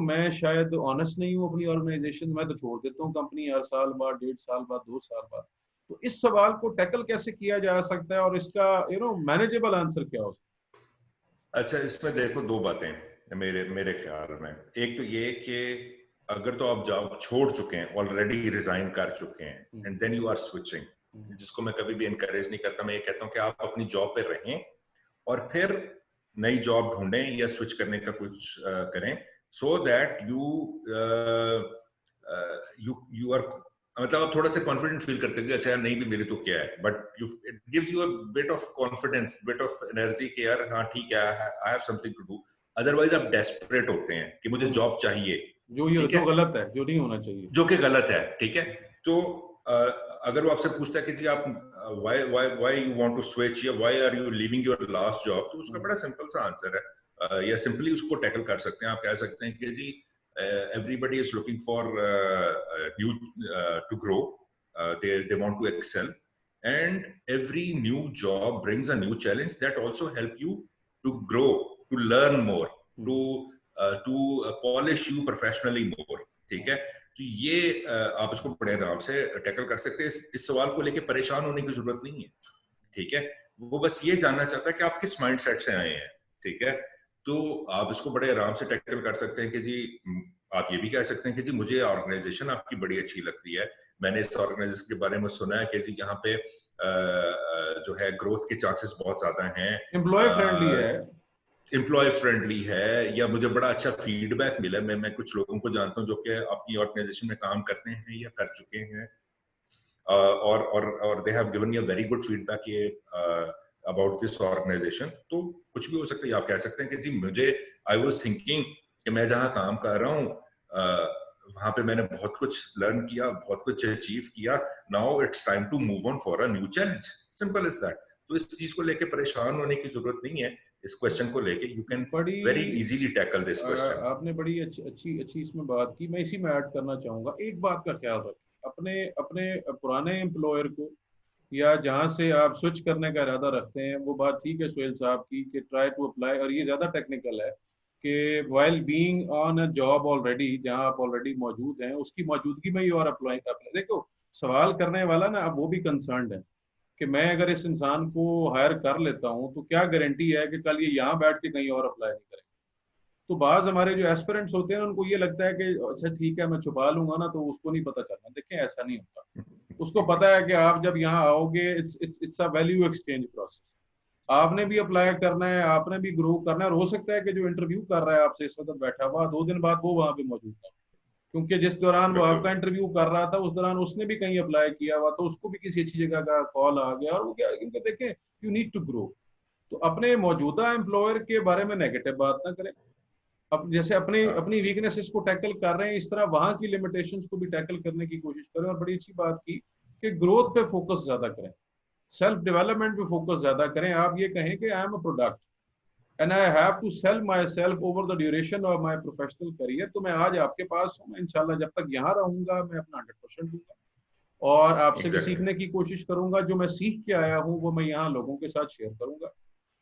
मैं शायद ऑनेस्ट नहीं हूँ अपनी ऑर्गेनाइजेशन, मैं तो छोड़ देता हूँ कंपनी हर साल बाद, 1.5 साल बाद, 2 साल बाद। तो इस सवाल को टैकल कैसे किया जा सकता है और इसका मैनेजेबल आंसर क्या हो सकता अच्छा, इसमें देखो दो बातें मेरे मेरे ख्याल में। एक तो ये कि अगर तो आप जॉब छोड़ चुके हैं, ऑलरेडी रिजाइन कर चुके हैं, है? And then you are switching, जिसको मैं कभी भी इनकरेज नहीं करता। मैं ये कहता हूँ कि आप अपनी जॉब पे रहें और फिर नई जॉब ढूंढें या स्विच करने का कुछ करें, so that you you are, मतलब आप थोड़ा सा कॉन्फिडेंट फील करते हैं कि अच्छा यार नहीं भी मिले तो क्या है, but you it gives you a bit of confidence, bit of energy कि यार हाँ ठीक है, I have something to do. Otherwise आप डेस्परेट होते हैं कि मुझे हम्म। जॉब चाहिए, ठीक जो है, गलत है, जो नहीं होना चाहिए। जो कि गलत है, ठीक है। तो अगर वो आपसे पूछता है कि जी आप why why you want to switch या why are you leaving your last job, तो उसका बड़ा सिंपल सा आंसर है, या सिंपली उसको टैकल कर सकते हैं। आप कह सकते हैं कि जी everybody is looking for new to grow, they want to excel, and every new job brings a new challenge that also help you to grow, to learn more, to polish you professionally more, ठीक है। तो ये आप इसको बड़े आराम से टैकल कर सकते हैं। इस सवाल को लेके परेशान होने की जरूरत नहीं है, ठीक है। वो बस ये जानना चाहता है कि आप किस माइंडसेट से आए हैं, ठीक है। तो आप इसको बड़े आराम से टैकल कर सकते हैं कि जी आप ये भी कह सकते हैं कि जी मुझे ऑर्गेनाइजेशन आपकी बड़ी अच्छी लगती है, मैंने इस ऑर्गेनाइजेशन के बारे में सुना है कि जी यहाँ पे जो है ग्रोथ के चांसेस बहुत ज्यादा हैं, एम्प्लॉय फ्रेंडली है। एम्प्लॉय फ्रेंडली है, या मुझे बड़ा अच्छा फीडबैक मिला। मैं कुछ लोगों को जानता हूँ जो कि अपनी ऑर्गेनाइजेशन में काम करते हैं या कर चुके हैं, और they have given me a very good feedback ये अबाउट दिस ऑर्गेनाइजेशन। तो कुछ भी हो सकता है। आप कह सकते हैं कि जी मुझे, आई वाज थिंकिंग कि मैं जहाँ काम कर रहा हूँ वहां पे मैंने बहुत कुछ लर्न किया, बहुत कुछ अचीव किया, now it's time to move on for a new challenge, simple is that. तो इस चीज को लेके परेशान होने की जरूरत नहीं है। इस क्वेश्चन को लेके यू कैन वेरी बड़ी इजीली टैकल दिस क्वेश्चन। आपने बड़ी अच्छी अच्छी अच्छी इसमें बात की। मैं इसी में ऐड करना चाहूंगा, एक बात का ख्याल रखें, अपने अपने पुराने एम्प्लॉयर को या जहां से आप स्विच करने का इरादा रखते हैं, वो बात ठीक है सुहेल साहब की कि ट्राई टू अप्लाई, और ये ज्यादा टेक्निकल है कि while being on a job already, जहां आप ऑलरेडी मौजूद हैं उसकी मौजूदगी में ही और अप्लाई कर, देखो सवाल करने वाला ना अब वो भी कंसर्न्ड है कि मैं अगर इस इंसान को हायर कर लेता हूं तो क्या गारंटी है कि कल ये यहाँ बैठ के कहीं और अप्लाई नहीं करेगा। तो बाज हमारे जो एस्पिरेंट्स होते हैं उनको ये लगता है कि अच्छा ठीक है मैं छुपा लूंगा ना तो उसको नहीं पता चलना। देखें ऐसा नहीं होता, उसको पता है कि आप जब यहाँ आओगे it's it's it's a value exchange process. आपने भी अप्लाई करना है, आपने भी ग्रो करना है, और हो सकता है कि जो इंटरव्यू कर रहा है आपसे इस वक्त बैठा हुआ 2 दिन बाद वो वहां पे मौजूद था, क्योंकि जिस दौरान वो बिल्कुल। आपका इंटरव्यू कर रहा था उस दौरान उसने भी कहीं अप्लाई किया हुआ, तो उसको भी किसी अच्छी जगह का कॉल आ गया और वो क्या, क्योंकि देखें यू नीड टू ग्रो। तो अपने मौजूदा एम्प्लॉयर के बारे में नेगेटिव बात ना करें। अब जैसे अपनी हाँ, अपनी वीकनेसेस को टैकल कर रहे हैं इस तरह वहां की लिमिटेशंस को भी टैकल करने की कोशिश करें। और बड़ी अच्छी बात की कि ग्रोथ पे फोकस ज्यादा करें, सेल्फ डेवलपमेंट पे फोकस ज्यादा करें। आप ये कहें कि I am a product and I have to sell myself over the duration of my professional career. तो मैं आज आपके पास हूँ, मैं इंशाल्लाह जब तक यहाँ रहूंगा मैं अपना 100% दूंगा और आपसे भी एग्जैक्टली। सीखने की कोशिश करूंगा। जो मैं सीख के आया हूँ वो मैं यहाँ लोगों के साथ शेयर करूंगा,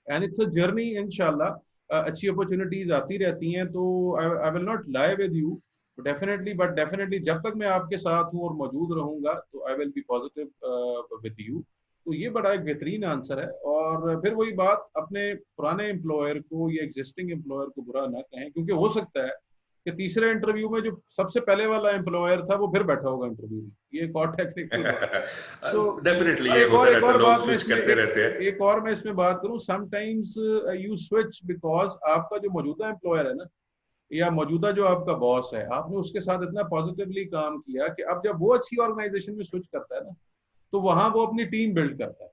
एंड इट्स अ जर्नी इंशाल्लाह। अच्छी अपॉर्चुनिटीज आती रहती हैं, तो I will not lie with you definitely, but definitely जब तक मैं आपके साथ हूँ और मौजूद रहूंगा तो I will B positive with you. तो ये बड़ा एक बेहतरीन आंसर है। और फिर वही बात, अपने पुराने एम्प्लॉयर को या एग्जिस्टिंग एम्प्लॉयर को बुरा ना कहें, क्योंकि हो सकता है कि तीसरे इंटरव्यू में जो सबसे पहले वाला एम्प्लॉयर था वो फिर बैठा होगा इंटरव्यू में। ये एक और टेक्निकल बात है। सो डेफिनेटली और ये एक होता और एक रहता और है, लोग बात मैं स्विच इसमें करते रहते हैं। एक और मैं इसमें बात करूं, समटाइम्स यू स्विच बिकॉज आपका जो मौजूदा एम्प्लॉयर है ना या मौजूदा जो आपका बॉस है, आपने उसके साथ इतना पॉजिटिवली काम किया कि अब जब वो अच्छी ऑर्गेनाइजेशन में स्विच करता है ना तो वहां वो अपनी टीम बिल्ड करता है।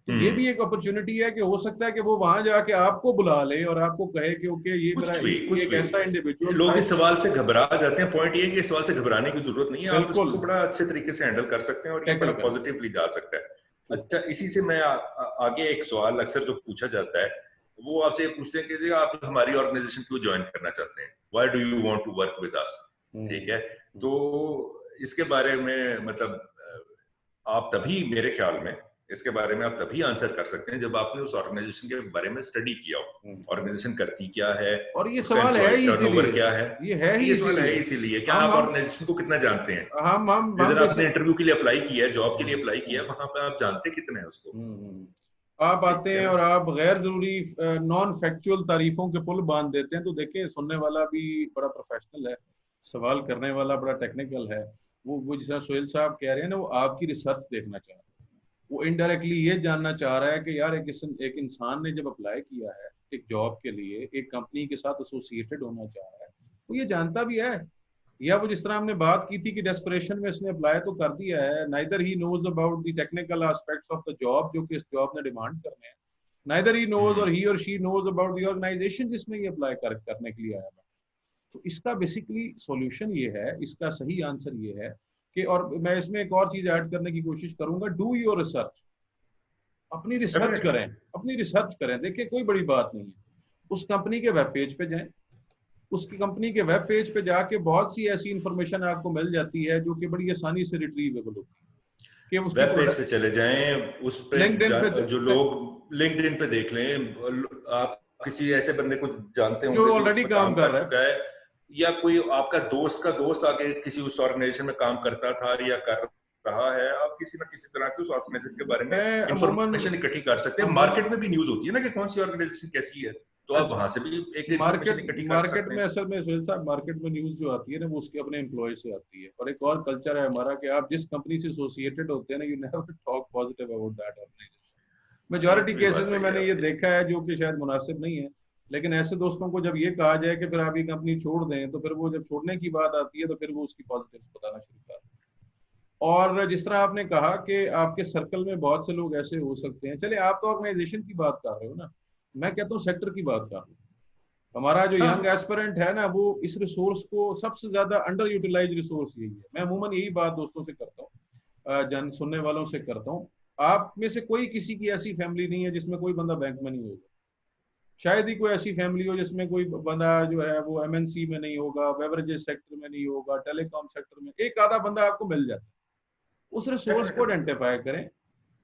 तो ये भी एक अपॉर्चुनिटी है कि हो सकता है कि वो वहां जाके आपको बुला ले और आपको कहे कि ओके ये मेरा ये कुछ एक भी ऐसा इंडिविजुअल लोग था। इस सवाल से घबरा जाते हैं। पॉइंट ये है कि इस सवाल से घबराने की जरूरत नहीं है, आप बिल्कुल इसको बड़ा अच्छे तरीके से हैंडल कर सकते हैं और ये टैकल बड़ा करना पॉजिटिवली जा सकता है। है। अच्छा, इसी से मैं आगे एक सवाल अक्सर जो पूछा जाता है वो आपसे ये पूछते हैं कि जी आप हमारी ऑर्गेनाइजेशन क्यों ज्वाइन करना चाहते हैं, why do you want to work with us, ठीक है। तो इसके बारे में मतलब आप तभी मेरे ख्याल में इसके बारे में आप तभी आंसर कर सकते हैं जब आपने उस ऑर्गेनाइजेशन के बारे में स्टडी किया हो, ऑर्गेनाइजेशन करती क्या है, और ये उसका सवाल है एम्प्लॉय ही टर्नओवर इसीलिए, क्या है। ये है ही ये सवाल है इसीलिए। इसीलिए क्या आप हम ऑर्गेनाइजेशन को कितना जानते हैं। हम जिधर आपने बेसिक इंटरव्यू के लिए अप्लाई किया है, जॉब के लिए अप्लाई किया है, वहां पे आप जानते कितने हैं उसको। आप आते ठीक है हैं ना। और आप गैर जरूरी नॉन फैक्चुअल तारीफों के पुल बांध देते हैं, तो देखिए सुनने वाला भी बड़ा प्रोफेशनल है, सवाल करने वाला बड़ा टेक्निकल है। वो जिस तरह सोहेल साहब कह रहे हैं ना, वो आपकी रिसर्च देखना चाह रहे हैं। वो इनडायरेक्टली ये जानना चाह रहा है कि यार एक इंसान ने जब अप्लाई किया है एक जॉब के लिए, एक कंपनी के साथ एसोसिएटेड होना चाह रहा है, वो ये जानता भी है, या वो जिस तरह हमने बात की थी कि डेस्परेशन में इसने अप्लाई तो कर दिया है, neither he knows about the technical aspects of the job जो कि इस जॉब ने डिमांड करने हैं, नाइदर ही नोज और ही और she knows about the organisation जिसमें ये अप्लाई करने के लिए आया है। तो इसका बेसिकली सॉल्यूशन ये है, इसका सही आंसर ये है कि, और मैं इसमें एक और चीज ऐड करने की कोशिश करूंगा, डू योर रिसर्च। अपनी रिसर्च डेफिनेटली। करें, अपनी रिसर्च करें। देखिए कोई बड़ी बात नहीं है, उस कंपनी के वेब पेज पे जाएं, उसकी कंपनी के वेब पेज पे जाके बहुत सी ऐसी इंफॉर्मेशन आपको मिल जाती है जो कि बड़ी आसानी से रिट्रीवेबल होती है कि उसकी वेब पेज पे प्रोडक्ट। चले जाएं, उस पे लिंक्डइन पे जो लोग लिंक्डइन पे देख लें, आप किसी ऐसे बंदे को जानते जो होंगे जो ऑलरेडी उसमें काम काम कर कर रहा है, चुका है, या कोई आपका दोस्त का दोस्त आगे किसी उस ऑर्गेनाइजेशन में काम करता था या कर रहा है, आप किसी ना किसी तरह से उस ऑर्गेनाइजेशन के बारे में मैं अमूमन इंफॉर्मेशन इकट्ठी कर सकते हैं। अमूमन मार्केट में भी न्यूज होती है ना कि कौन सी ऑर्गेनाइजेशन कैसी है, तो आप वहां से भी एक इंफॉर्मेशन मार्केट इकट्ठी कर मार्केट सकते में हैं। असल में सुहेल साहब, मार्केट में न्यूज जो आती है ना, वो उसके अपने एम्प्लॉय से आती है। और एक और कल्चर है हमारा कि आप जिस कंपनी से एसोसिएटेड होते हैं ना, you never talk positive about that organisation. Majority भी केसेस बात में सही है मैंने ये आपकी। देखा है, जो कि शायद मुनासिब नहीं है, लेकिन ऐसे दोस्तों को जब ये कहा जाए कि फिर आप ये कंपनी छोड़ दें, तो फिर वो जब छोड़ने की बात आती है तो फिर वो उसकी पॉजिटिव्स बताना शुरू कर देते हैं। और जिस तरह आपने कहा कि आपके सर्कल में बहुत से लोग ऐसे हो सकते हैं, चले आप तो ऑर्गेनाइजेशन की बात कर रहे हो ना, मैं कहता हूँ सेक्टर की बात कर रहा हूँ। हमारा जो यंग हाँ। एस्पिरेंट है ना, वो इस रिसोर्स को, सबसे ज्यादा अंडर यूटिलाइज रिसोर्स यही है। मैं अमूमन यही बात दोस्तों से करता हूँ, जन सुनने वालों से करता हूँ। आप में से कोई किसी की ऐसी फैमिली नहीं है जिसमें कोई बंदा बैंक में नहीं होगा। शायद ही कोई ऐसी फैमिली हो जिसमें कोई बंदा जो है वो एमएनसी में नहीं होगा, बेवरेजेस सेक्टर में नहीं होगा, टेलीकॉम सेक्टर में एक आधा बंदा आपको मिल जाता है। उस रिसोर्स को डेफिनेटली। आइडेंटिफाई करें।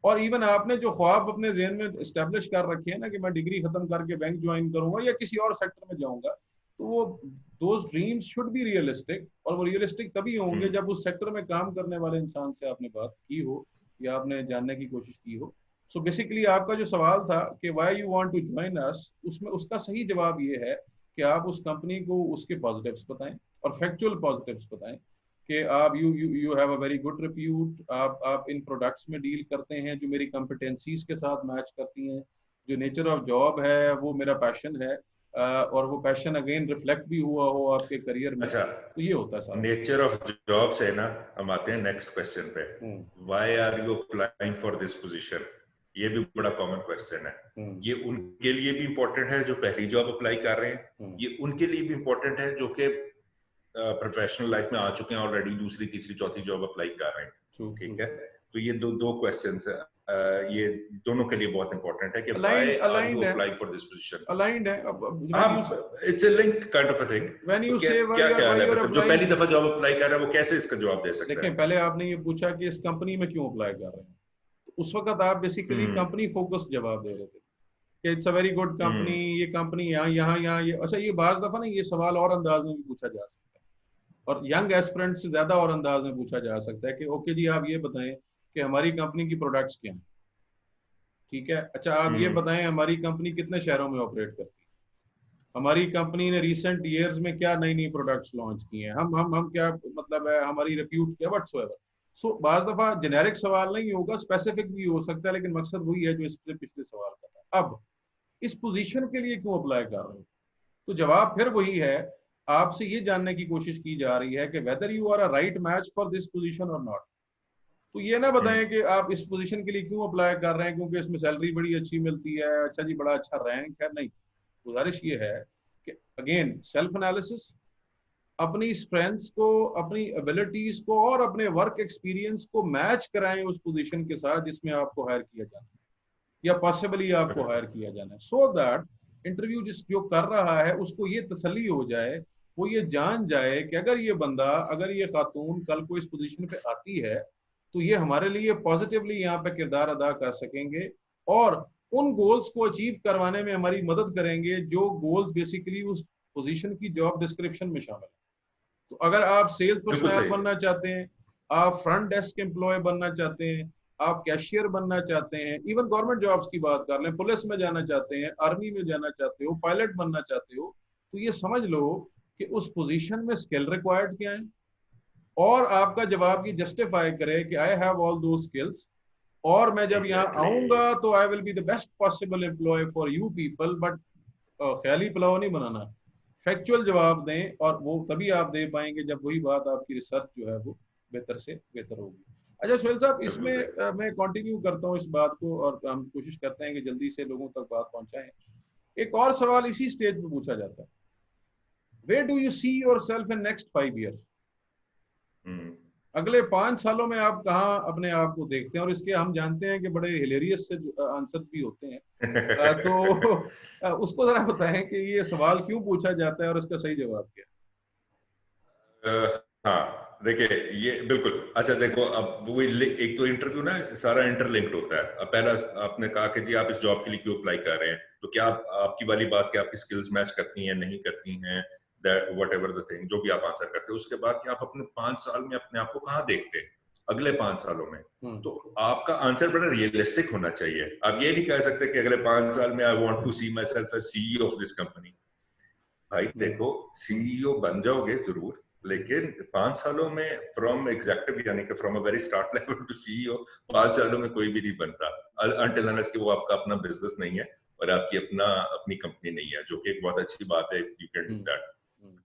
और इवन आपने जो ख्वाब अपने जहन में स्टैब्लिश कर रखे हैं ना कि मैं डिग्री खत्म करके बैंक ज्वाइन करूंगा या किसी और सेक्टर में जाऊंगा, तो वो those dreams should be realistic. और वो रियलिस्टिक तभी होंगे जब उस सेक्टर में काम करने वाले इंसान से आपने बात की हो या आपने जानने की कोशिश की हो। सो बेसिकली आपका जो सवाल था कि why you want to join us, उसमें उसका सही जवाब ये है कि आप उस कंपनी को उसके पॉजिटिव्स बताएं और फैक्चुअल पॉजिटिव्स बताएं कि आप you you you have a very good repute, आप इन प्रोडक्ट्स में डील करते हैं जो मेरी कॉम्पिटेंसीज के साथ मैच करती हैं, जो नेचर ऑफ जॉब है वो मेरा पैशन है, और वो पैशन अगेन रिफ्लेक्ट भी हुआ हो आपके करियर में। अच्छा, तो ये होता है सारा। नेचर ऑफ जॉब से ना हम आते हैं नेक्स्ट क्वेश्चन पे। Why are you applying for this position? ये भी बड़ा कॉमन क्वेश्चन है। ये उनके लिए भी इंपॉर्टेंट है जो पहली जॉब अप्लाई कर रहे हैं, ये उनके लिए भी इंपॉर्टेंट है जो कि प्रोफेशनल लाइफ में आ चुके हैं ऑलरेडी, दूसरी तीसरी चौथी जॉब अप्लाई कर रहे हैं। ठीक है, तो ये दो क्वेश्चंस है, ये दोनों के लिए बहुत इंपॉर्टेंट है कि why are you applying for this position. Aligned है। It's a link kind of a thing. When you say क्या ख्याल है, मतलब जो अप्लाइंग, पहली दफा जॉब अप्लाई कर रहा है वो कैसे इसका जवाब दे सकता है? देखें पहले आपने ये पूछा कि इस कंपनी में क्यों अप्लाई कर रहे हैं, तो उस वक्त आप बेसिकली कंपनी फोकस्ड जवाब दे रहे थे कि it's a very good company, ये कंपनी यहाँ यहाँ यहाँ ये। अच्छा, ये बाज दफा ना ये सवाल और अंदाज में भी पूछा जा सकता है, और यंग एस्पिरेंट से ज्यादा और अंदाज में पूछा जा सकता है कि ओके जी आप ये बताएं कि हमारी कंपनी की प्रोडक्ट्स क्या हैं। ठीक है, अच्छा आप ये बताएं हमारी कंपनी कितने शहरों में ऑपरेट करती है, हमारी कंपनी ने रिसेंट ईयर्स में क्या नई नई प्रोडक्ट्स लॉन्च की हैं, हम क्या मतलब है, हमारी रिप्यूट क्या, व्हाटसोएवर। सो बाज दफा जेनेरिक सवाल नहीं होगा, स्पेसिफिक भी हो सकता है, लेकिन मकसद वही है जो इससे पिछले सवाल का था। अब इस पोजीशन के लिए क्यों अप्लाई कर रहे हो, तो जवाब फिर वही है, आपसे ये जानने की कोशिश की जा रही है कि whether you are a right match for this position और नॉट। तो ये ना बताएं कि आप इस पोजीशन के लिए क्यों अप्लाई कर रहे हैं क्योंकि इसमें सैलरी बड़ी अच्छी मिलती है, अच्छा जी बड़ा अच्छा रैंक है, नहीं। गुजारिश ये है कि अगेन सेल्फ एनालिसिस, अपनी स्ट्रेंथ्स को, अपनी एबिलिटीज को और अपने वर्क एक्सपीरियंस को मैच कराएं उस पोजीशन के साथ जिसमें आपको हायर किया जाना है या पॉसिबली आपको हायर किया जाना है, सो दैट इंटरव्यू जिस जो कर रहा है उसको ये तसल्ली हो जाए, वो ये जान जाए कि अगर ये बंदा, अगर ये खातून कल को इस पोजीशन पे आती है तो ये हमारे लिए पॉजिटिवली यहाँ पे किरदार अदा कर सकेंगे और उन गोल्स को अचीव करवाने में हमारी मदद करेंगे जो गोल्स बेसिकली उस पोजीशन की जॉब डिस्क्रिप्शन में शामिल है। तो अगर आप सेल्स पर्सनल बनना चाहते हैं, आप फ्रंट डेस्क एम्प्लॉय बनना चाहते हैं, आप कैशियर बनना चाहते हैं, इवन गवर्नमेंट जॉब्स की बात कर लें, पुलिस में जाना चाहते हैं, आर्मी में जाना चाहते हो, पायलट बनना चाहते हो, तो ये समझ लो कि उस पोजीशन में स्किल रिक्वायर्ड क्या है और आपका जवाब ये जस्टिफाई करे कि I have all those skills और मैं जब यहाँ आऊंगा तो I will be the best possible employ for you people. But ख्याली पुलाव नहीं बनाना, फैक्चुअल जवाब दें और वो तभी आप दे पाएंगे जब वही बात आपकी रिसर्च जो है वो बेहतर से बेहतर होगी। अच्छा सुहेल साहब, इसमें मैं कंटिन्यू करता हूँ इस बात को और हम कोशिश करते हैं कि जल्दी से लोगों तक बात पहुंचाएं। एक और सवाल इसी स्टेज पे पूछा जाता है, where do you see yourself in next 5 years? अगले 5 सालों में आप कहाँ अपने आप को देखते हैं? और इसके हम जानते हैं कि बड़े हिलेरियस से आंसर भी होते हैं तो उसको जरा बताएं कि ये सवाल क्यों पूछा जाता है और इसका सही जवाब क्या है? हाँ देखिए, ये बिल्कुल अच्छा देखो, अब वो एक तो इंटरव्यू ना सारा इंटरलिंक्ड होता है। अब पहला आपने कहा कि जी आप इस जॉब के लिए क्यों अप्लाई कर रहे हैं, तो क्या आपकी वाली बात कि आपकी स्किल्स मैच करती हैं नहीं करती हैं, वट एवर द थिंग जो भी आप आंसर करते हो, उसके बाद कि आप अपने 5 साल में अपने आप को कहाँ देखते हैं अगले 5 सालों में। तो आपका आंसर बड़ा रियलिस्टिक होना चाहिए। आप ये नहीं कह सकते कि अगले 5 साल में I want to see myself as CEO of this company. भाई देखो, सीईओ बन जाओगे जरूर, लेकिन 5 सालों में फ्रॉम एग्जेक्टिव यानी कि from a very start level to CEO 5 सालों में कोई भी नहीं बनता अनटिल अनलेस कि वो आपका अपना बिजनेस नहीं है और आपकी अपनी कंपनी नहीं है, जो कि एक बहुत अच्छी बात है if you can do that.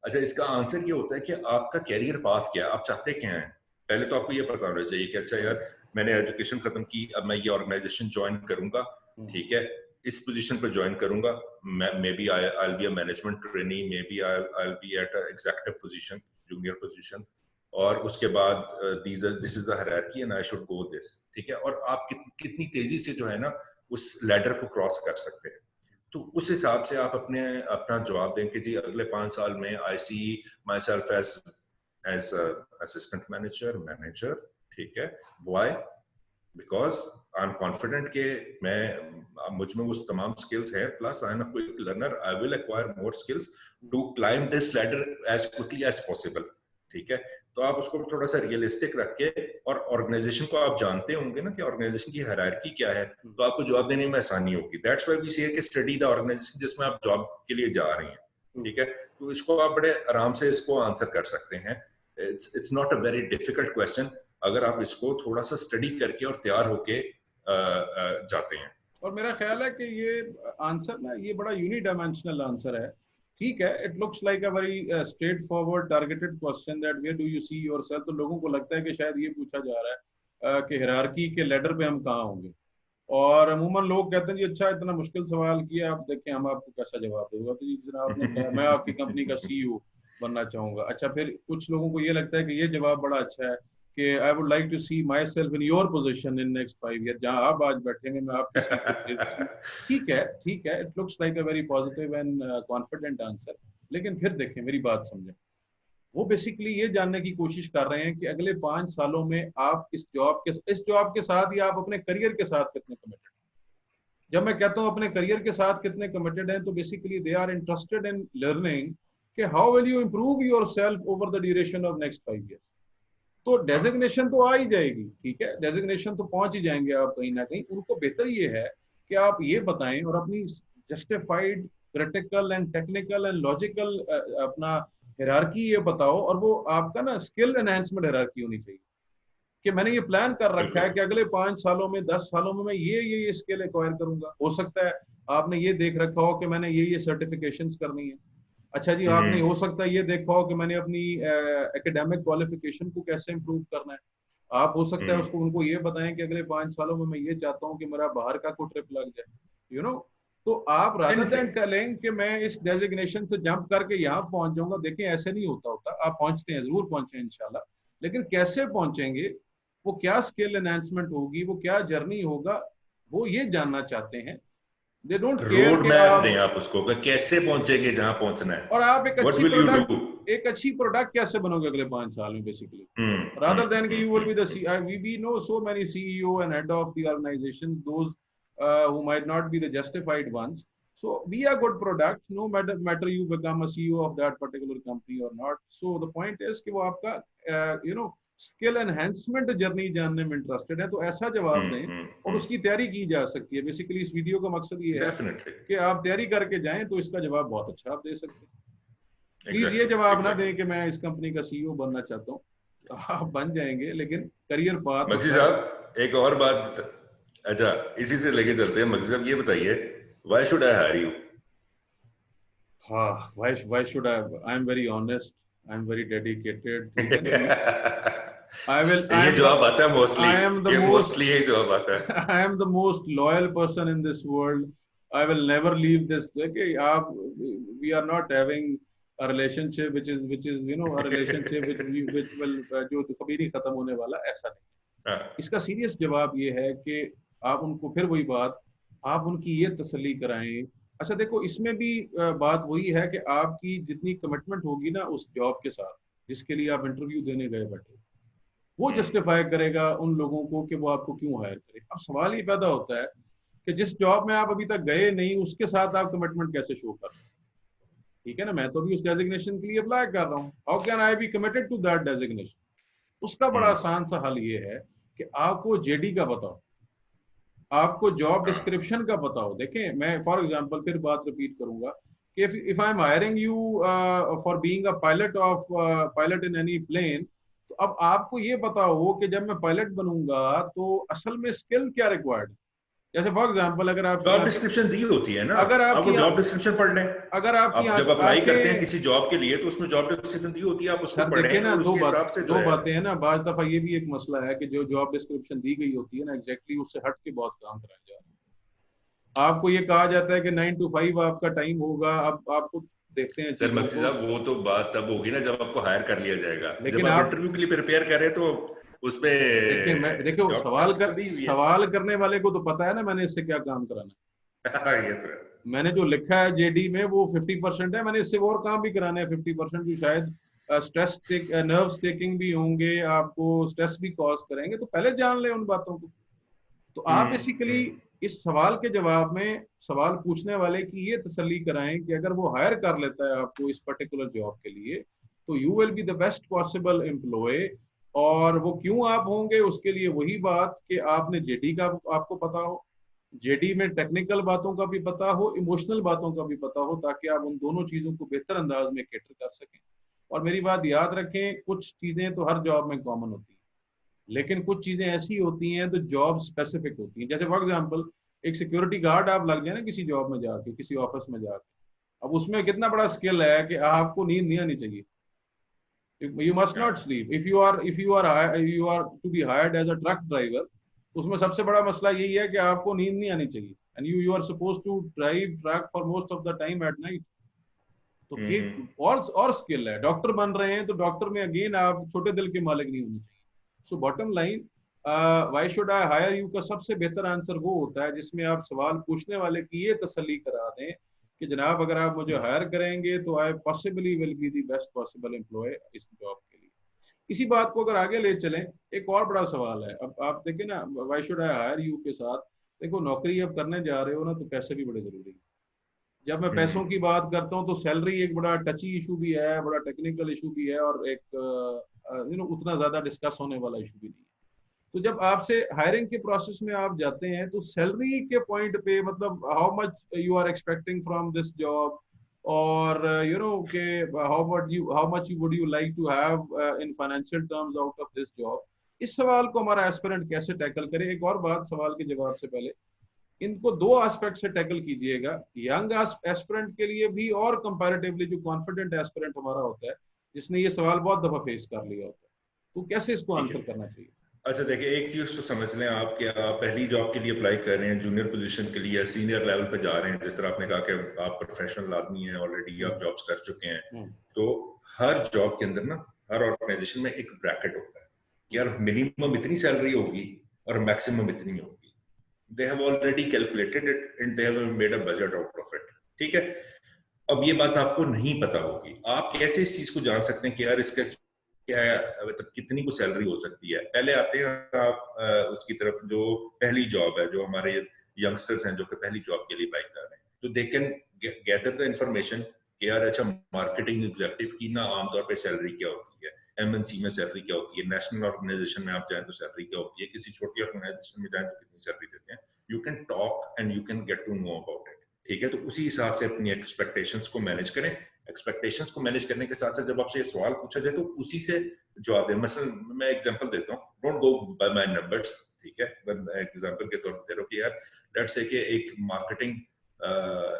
अच्छा, इसका आंसर ये होता है कि आपका कैरियर पाथ क्या है, आप चाहते क्या हैं। पहले तो आपको ये पता होना चाहिए कि अच्छा यार मैंने एजुकेशन खत्म की, अब मैं ये ऑर्गेनाइजेशन ज्वाइन करूंगा, ठीक है, इस पोजीशन पर ज्वाइन करूंगा, maybe I will be a management trainee, maybe I will be at a executive position, junior position, और उसके बाद this is the hierarchy and I should go this, ठीक है। और आप कितनी तेजी से जो है ना उस लैडर को क्रॉस कर सकते हैं, तो उस हिसाब से आप अपना जवाब दें कि जी अगले 5 साल में I see myself as assistant manager, ठीक है। Why? Because I am confident कि मुझ में वो तमाम स्किल्स है, plus I am a quick learner, I will acquire more skills to climb this ladder as quickly as possible, ठीक है। तो आप उसको थोड़ा सा रियलिस्टिक रख के, और ऑर्गेनाइजेशन को आप जानते होंगे ना कि ऑर्गेनाइजेशन की हायरार्की क्या है, तो आपको जवाब देने में आसानी होगी। दैट्स व्हाई वी से कि स्टडी द ऑर्गेनाइजेशन जिसमें आप जॉब के लिए जा रही हैं, ठीक है। तो इसको आप बड़े आराम से इसको आंसर कर सकते हैं। It's not a very difficult question अगर आप इसको थोड़ा सा स्टडी करके और तैयार होके जाते हैं। और मेरा ख्याल है कि ये आंसर ना ये बड़ा यूनिडायमेंशनल आंसर है, ठीक है। It looks like a very straightforward targeted question that where do you see yourself. तो लोगों को लगता है कि शायद ये पूछा जा रहा है कि हायरार्की के लेडर पे हम कहाँ होंगे, और अमूमन लोग कहते हैं जी अच्छा इतना मुश्किल सवाल किया, आप देखें हम आपको कैसा जवाब देगा। तो जी जनाब आपने कहा मैं आपकी कंपनी का सीईओ बनना चाहूंगा। अच्छा, फिर कुछ लोगों को ये लगता है कि ये जवाब बड़ा अच्छा है कि I would like to see myself in your position in next 5 year, जहां आप आज बैठेंगे मैं आपकी सीट पे। ठीक है, ठीक है, it looks like a very positive and confident answer. लेकिन फिर देखें, मेरी बात समझें, वो बेसिकली ये जानने की कोशिश कर रहे हैं कि अगले 5 सालों में आप इस जॉब के साथ या आप अपने करियर के साथ कितने कमिटेड। जब मैं कहता हूं अपने करियर के साथ कितने कमिटेड हैं, तो basically they are interested in learning कि how will you improve yourself over the duration of next 5 years. तो डेजिग्नेशन तो आ ही जाएगी, ठीक है, डेजिग्नेशन तो पहुंच ही जाएंगे आप कहीं ना कहीं। उनको बेहतर ये है कि आप ये बताएं और अपनी justified critical and technical and logical अपना हायरार्की ये बताओ, और वो आपका ना स्किल एनहांसमेंट हायरार्की होनी चाहिए कि मैंने ये प्लान कर रखा है कि अगले 5 सालों में 10 सालों में मैं ये स्किल एक्वायर करूंगा। हो सकता है आपने ये देख रखा हो कि मैंने ये सर्टिफिकेशंस करनी है। अच्छा जी, आपने हो सकता है ये देखा हो कि मैंने अपनी एकेडमिक क्वालिफिकेशन को कैसे इंप्रूव करना है। आप हो सकता है उसको उनको ये बताएं कि अगले 5 सालों में मैं ये चाहता हूँ कि मेरा बाहर का कोई ट्रिप लग जाए, यू नो। तो आप रादर देन टेलिंग कि मैं इस डेजिग्नेशन से जंप करके यहाँ पहुंच जाऊंगा, देखिए ऐसे नहीं होता। आप पहुंचते हैं, जरूर पहुंचे इंशाल्लाह, लेकिन कैसे पहुंचेंगे, वो क्या स्किल एनहांसमेंट होगी, वो क्या जर्नी होगा, वो ये जानना चाहते हैं। रोड मैप दें आप उसको, कैसे पहुंचेंगे जहां पहुंचना है। और आप एक अच्छी प्रोडक्ट एक अच्छी प्रोडक्ट कैसे बनोगे अगले 5 साल में बेसिकली, rather than कि you will be the we know so many CEO and head of the organization, those who might not be the justified ones. So be a good product, no matter you become a CEO of that particular company or not. So the point is कि वो आपका स्किल एनहेंसमेंट जर्नी जानने में इंटरेस्टेड है, तो ऐसा जवाब दें और उसकी तैयारी की जा सकती है। बेसिकली इस वीडियो का मकसद ये है कि आप तैयारी करके जाएं तो इसका जवाब बहुत अच्छा आप दे सकते हैं। प्लीज ये जवाब ना दें कि मैं इस कंपनी का सीईओ बनना चाहता हूँ, आप बन जाएंगे लेकिन करियर पाथ। मक्सी साहब एक और बात, अच्छा इसी से लेके चलते हैं। मक्सी साहब ये बताइए, why should I hire you? हाँ, why should I am very honest, I am very dedicated, ठीक है ना। ये जवाब आता है मोस्टली, ये मोस्टली यही जवाब आता है। I am the most loyal person in this world. I will never leave this. Okay, we are not having a relationship which is a relationship which will जो कभी नहीं खत्म होने वाला, ऐसा नहीं। इसका सीरियस जवाब ये है कि आप उनको फिर वही बात, आप उनकी ये तसल्ली कराएं। अच्छा देखो, इसमें भी बात वही है कि आपकी जितनी कमिटमेंट होगी ना उस जॉब के साथ जिसके लिए आप इंटरव्यू देने गए बैठे, वो जस्टिफाई करेगा उन लोगों को कि वो आपको क्यों हायर करे। अब सवाल ये पैदा होता है कि जिस जॉब में आप अभी तक गए नहीं उसके साथ आप कमिटमेंट कैसे शो कर रहे हैं, ठीक है ना। मैं तो भी उस डेजिग्नेशन के लिए अप्लाई कर रहा हूँ, how can I be committed to that designation. उसका बड़ा आसान सा हल ये है कि आपको जेडी का पता हो, आपको जॉब डिस्क्रिप्शन का पता हो। देखें, मैं फॉर एग्जांपल फिर बात रिपीट करूंगा कि if I am hiring you for being a pilot in any plane, तो अब आपको ये पता हो कि जब मैं पायलट बनूंगा तो असल में स्किल क्या रिक्वायर्ड है। जैसे फॉर एग्जांपल अगर आप जॉब डिस्क्रिप्शन दी होती है ना, अगर आप वो जॉब डिस्क्रिप्शन पढ़ लें। अगर आपकी आप जब अप्लाई करते हैं किसी जॉब के लिए तो उसमें जॉब डिस्क्रिप्शन दी होती है, आप उसको पढ़ें और उसके हिसाब से दो बातें हैं ना। बाज दफा ये भी एक मसला है कि जो जॉब डिस्क्रिप्शन दी गई होती है ना, एग्जैक्टली उससे हट के बहुत काम कराया जा रहा है। आपको ये कहा जाता है कि 9 to 5 आपका टाइम होगा। अब आपको देखते हैं सर मक्सी साहब, वो तो बात तब होगी ना जब आपको हायर कर लिया जाएगा। लेकिन जब आप इंटरव्यू के लिए प्रिपेयर कर रहे हैं तो उसपे देखो सवाल करने वाले को तो पता है ना मैंने इससे क्या काम कराना है। ये तो है। मैंने जो लिखा है जेडी में वो 50% है, मैंने इससे और काम भी कराना है 50% जो शायद नर्व्स टेकिंग भी होंगे, आपको स्ट्रेस भी कॉज करेंगे, तो पहले जान ले उन बातों को। तो आप बेसिकली इस सवाल के जवाब में सवाल पूछने वाले की ये तसल्ली कराएं कि अगर वो हायर कर लेता है आपको इस पर्टिकुलर जॉब के लिए तो you will be the best possible employ. और वो क्यों आप होंगे, उसके लिए वही बात कि आपने जेडी का आपको पता हो, जेडी में टेक्निकल बातों का भी पता हो, इमोशनल बातों का भी पता हो, ताकि आप उन दोनों चीजों को बेहतर अंदाज में कैटर कर सकें। और मेरी बात याद रखें, कुछ चीजें तो हर जॉब में कॉमन होती हैं लेकिन कुछ चीजें ऐसी होती हैं तो जॉब स्पेसिफिक होती हैं। जैसे फॉर एग्जांपल एक सिक्योरिटी गार्ड आप लग जाए ना किसी जॉब में जाके, किसी ऑफिस में जाके, अब उसमें कितना बड़ा स्किल है कि आपको नींद नहीं आनी चाहिए। You must not sleep. If you are to be hired as a truck driver, उसमें सबसे बड़ा मसला यही है कि आपको नींद नहीं आनी चाहिए, and you are supposed to drive truck for most of the time at night. तो एक और स्किल है। डॉक्टर बन रहे हैं तो डॉक्टर में अगेन आप छोटे दिल के मालिक नहीं होने चाहिए। So bottom line, why should I hire you का सबसे बेहतर आंसर वो होता है जिसमें आप सवाल पूछने वाले की ये तसल्ली करा दें कि जनाब अगर आप मुझे हायर करेंगे तो I possibly will be the best possible employ इस जॉब के लिए। इसी बात को अगर आगे ले चलें, एक और बड़ा सवाल है। अब आप देखें ना, why should I hire you के साथ, देखो नौकरी अब करने जा रहे हो ना तो पैसे भी बड़े जरूरी हैं। जब मैं पैसों की बात करता हूँ तो सैलरी एक बड़ा टची इशू भी है, बड़ा टेक्निकल इशू भी है, और एक उतना ज्यादा डिस्कस होने वाला इशू भी नहीं है। तो जब आपसे हायरिंग के प्रोसेस में आप जाते हैं तो सैलरी के पॉइंट पे, मतलब how much you are expecting from this job, और के how much would you like to have in financial terms out of this job. इस सवाल को हमारा एस्पिरेंट कैसे टैकल करे। एक और बात सवाल के जवाब से पहले, इनको दो एस्पेक्ट से टैकल कीजिएगा, यंग एस्पिरेंट के लिए भी और कंपैरेटिवली जो कॉन्फिडेंट एस्पिरेंट हमारा होता है जिसने ये सवाल बहुत दफा फेस कर लिया होता है, तो कैसे इसको आंसर करना चाहिए। अच्छा देखिए, एक चीज तो समझ लें आप कि आप पहली जॉब के लिए अप्लाई कर रहे हैं, जूनियर पोजीशन के लिए, सीनियर लेवल पे जा रहे हैं। जिस तरह आपने कहा कि आप प्रोफेशनल आदमी हैं, ऑलरेडी आप जॉब्स कर चुके हैं, तो हर जॉब के अंदर ना, हर ऑर्गेनाइजेशन में एक ब्रैकेट होता है कि यार मिनिमम इतनी सैलरी होगी और मैक्सिमम इतनी होगी। They have already calculated it and they have made a budget out of it. ठीक है। अब ये बात आपको नहीं पता होगी, आप कैसे इस चीज को जान सकते हैं कि यार इसका क्या है, मतलब कितनी को सैलरी हो सकती है। पहले आते हैं आप उसकी तरफ, जो पहली जॉब है, जो हमारे यंगस्टर्स हैं जो कि पहली जॉब के लिए अप्लाई कर रहे हैं, तो they can gather the information कि यार अच्छा मार्केटिंग एग्जीक्यूटिव की ना आमतौर पे सैलरी क्या होती है, एमएनसी में सैलरी क्या होती है, नेशनल ऑर्गेनाइजेशन में आप जाएं तो सैलरी क्या होती है, किसी छोटी ऑर्गेनाइजेशन में जाएं तो कितनी सैलरी देते हैं। You can talk and you can get to know about it. ठीक है, तो उसी हिसाब से अपनी एक्सपेक्टेशंस को मैनेज करें। एक्सपेक्टेशंस को मैनेज करने के साथ साथ जब आपसे ये सवाल पूछा जाए तो उसी से जवाब दें। मसलन मैं एग्जांपल देता हूँ, don't go by my numbers, ठीक है, एग्जांपल के तौर पर दे रहा हूँ कि यार लेट्स से कि एक मार्केटिंग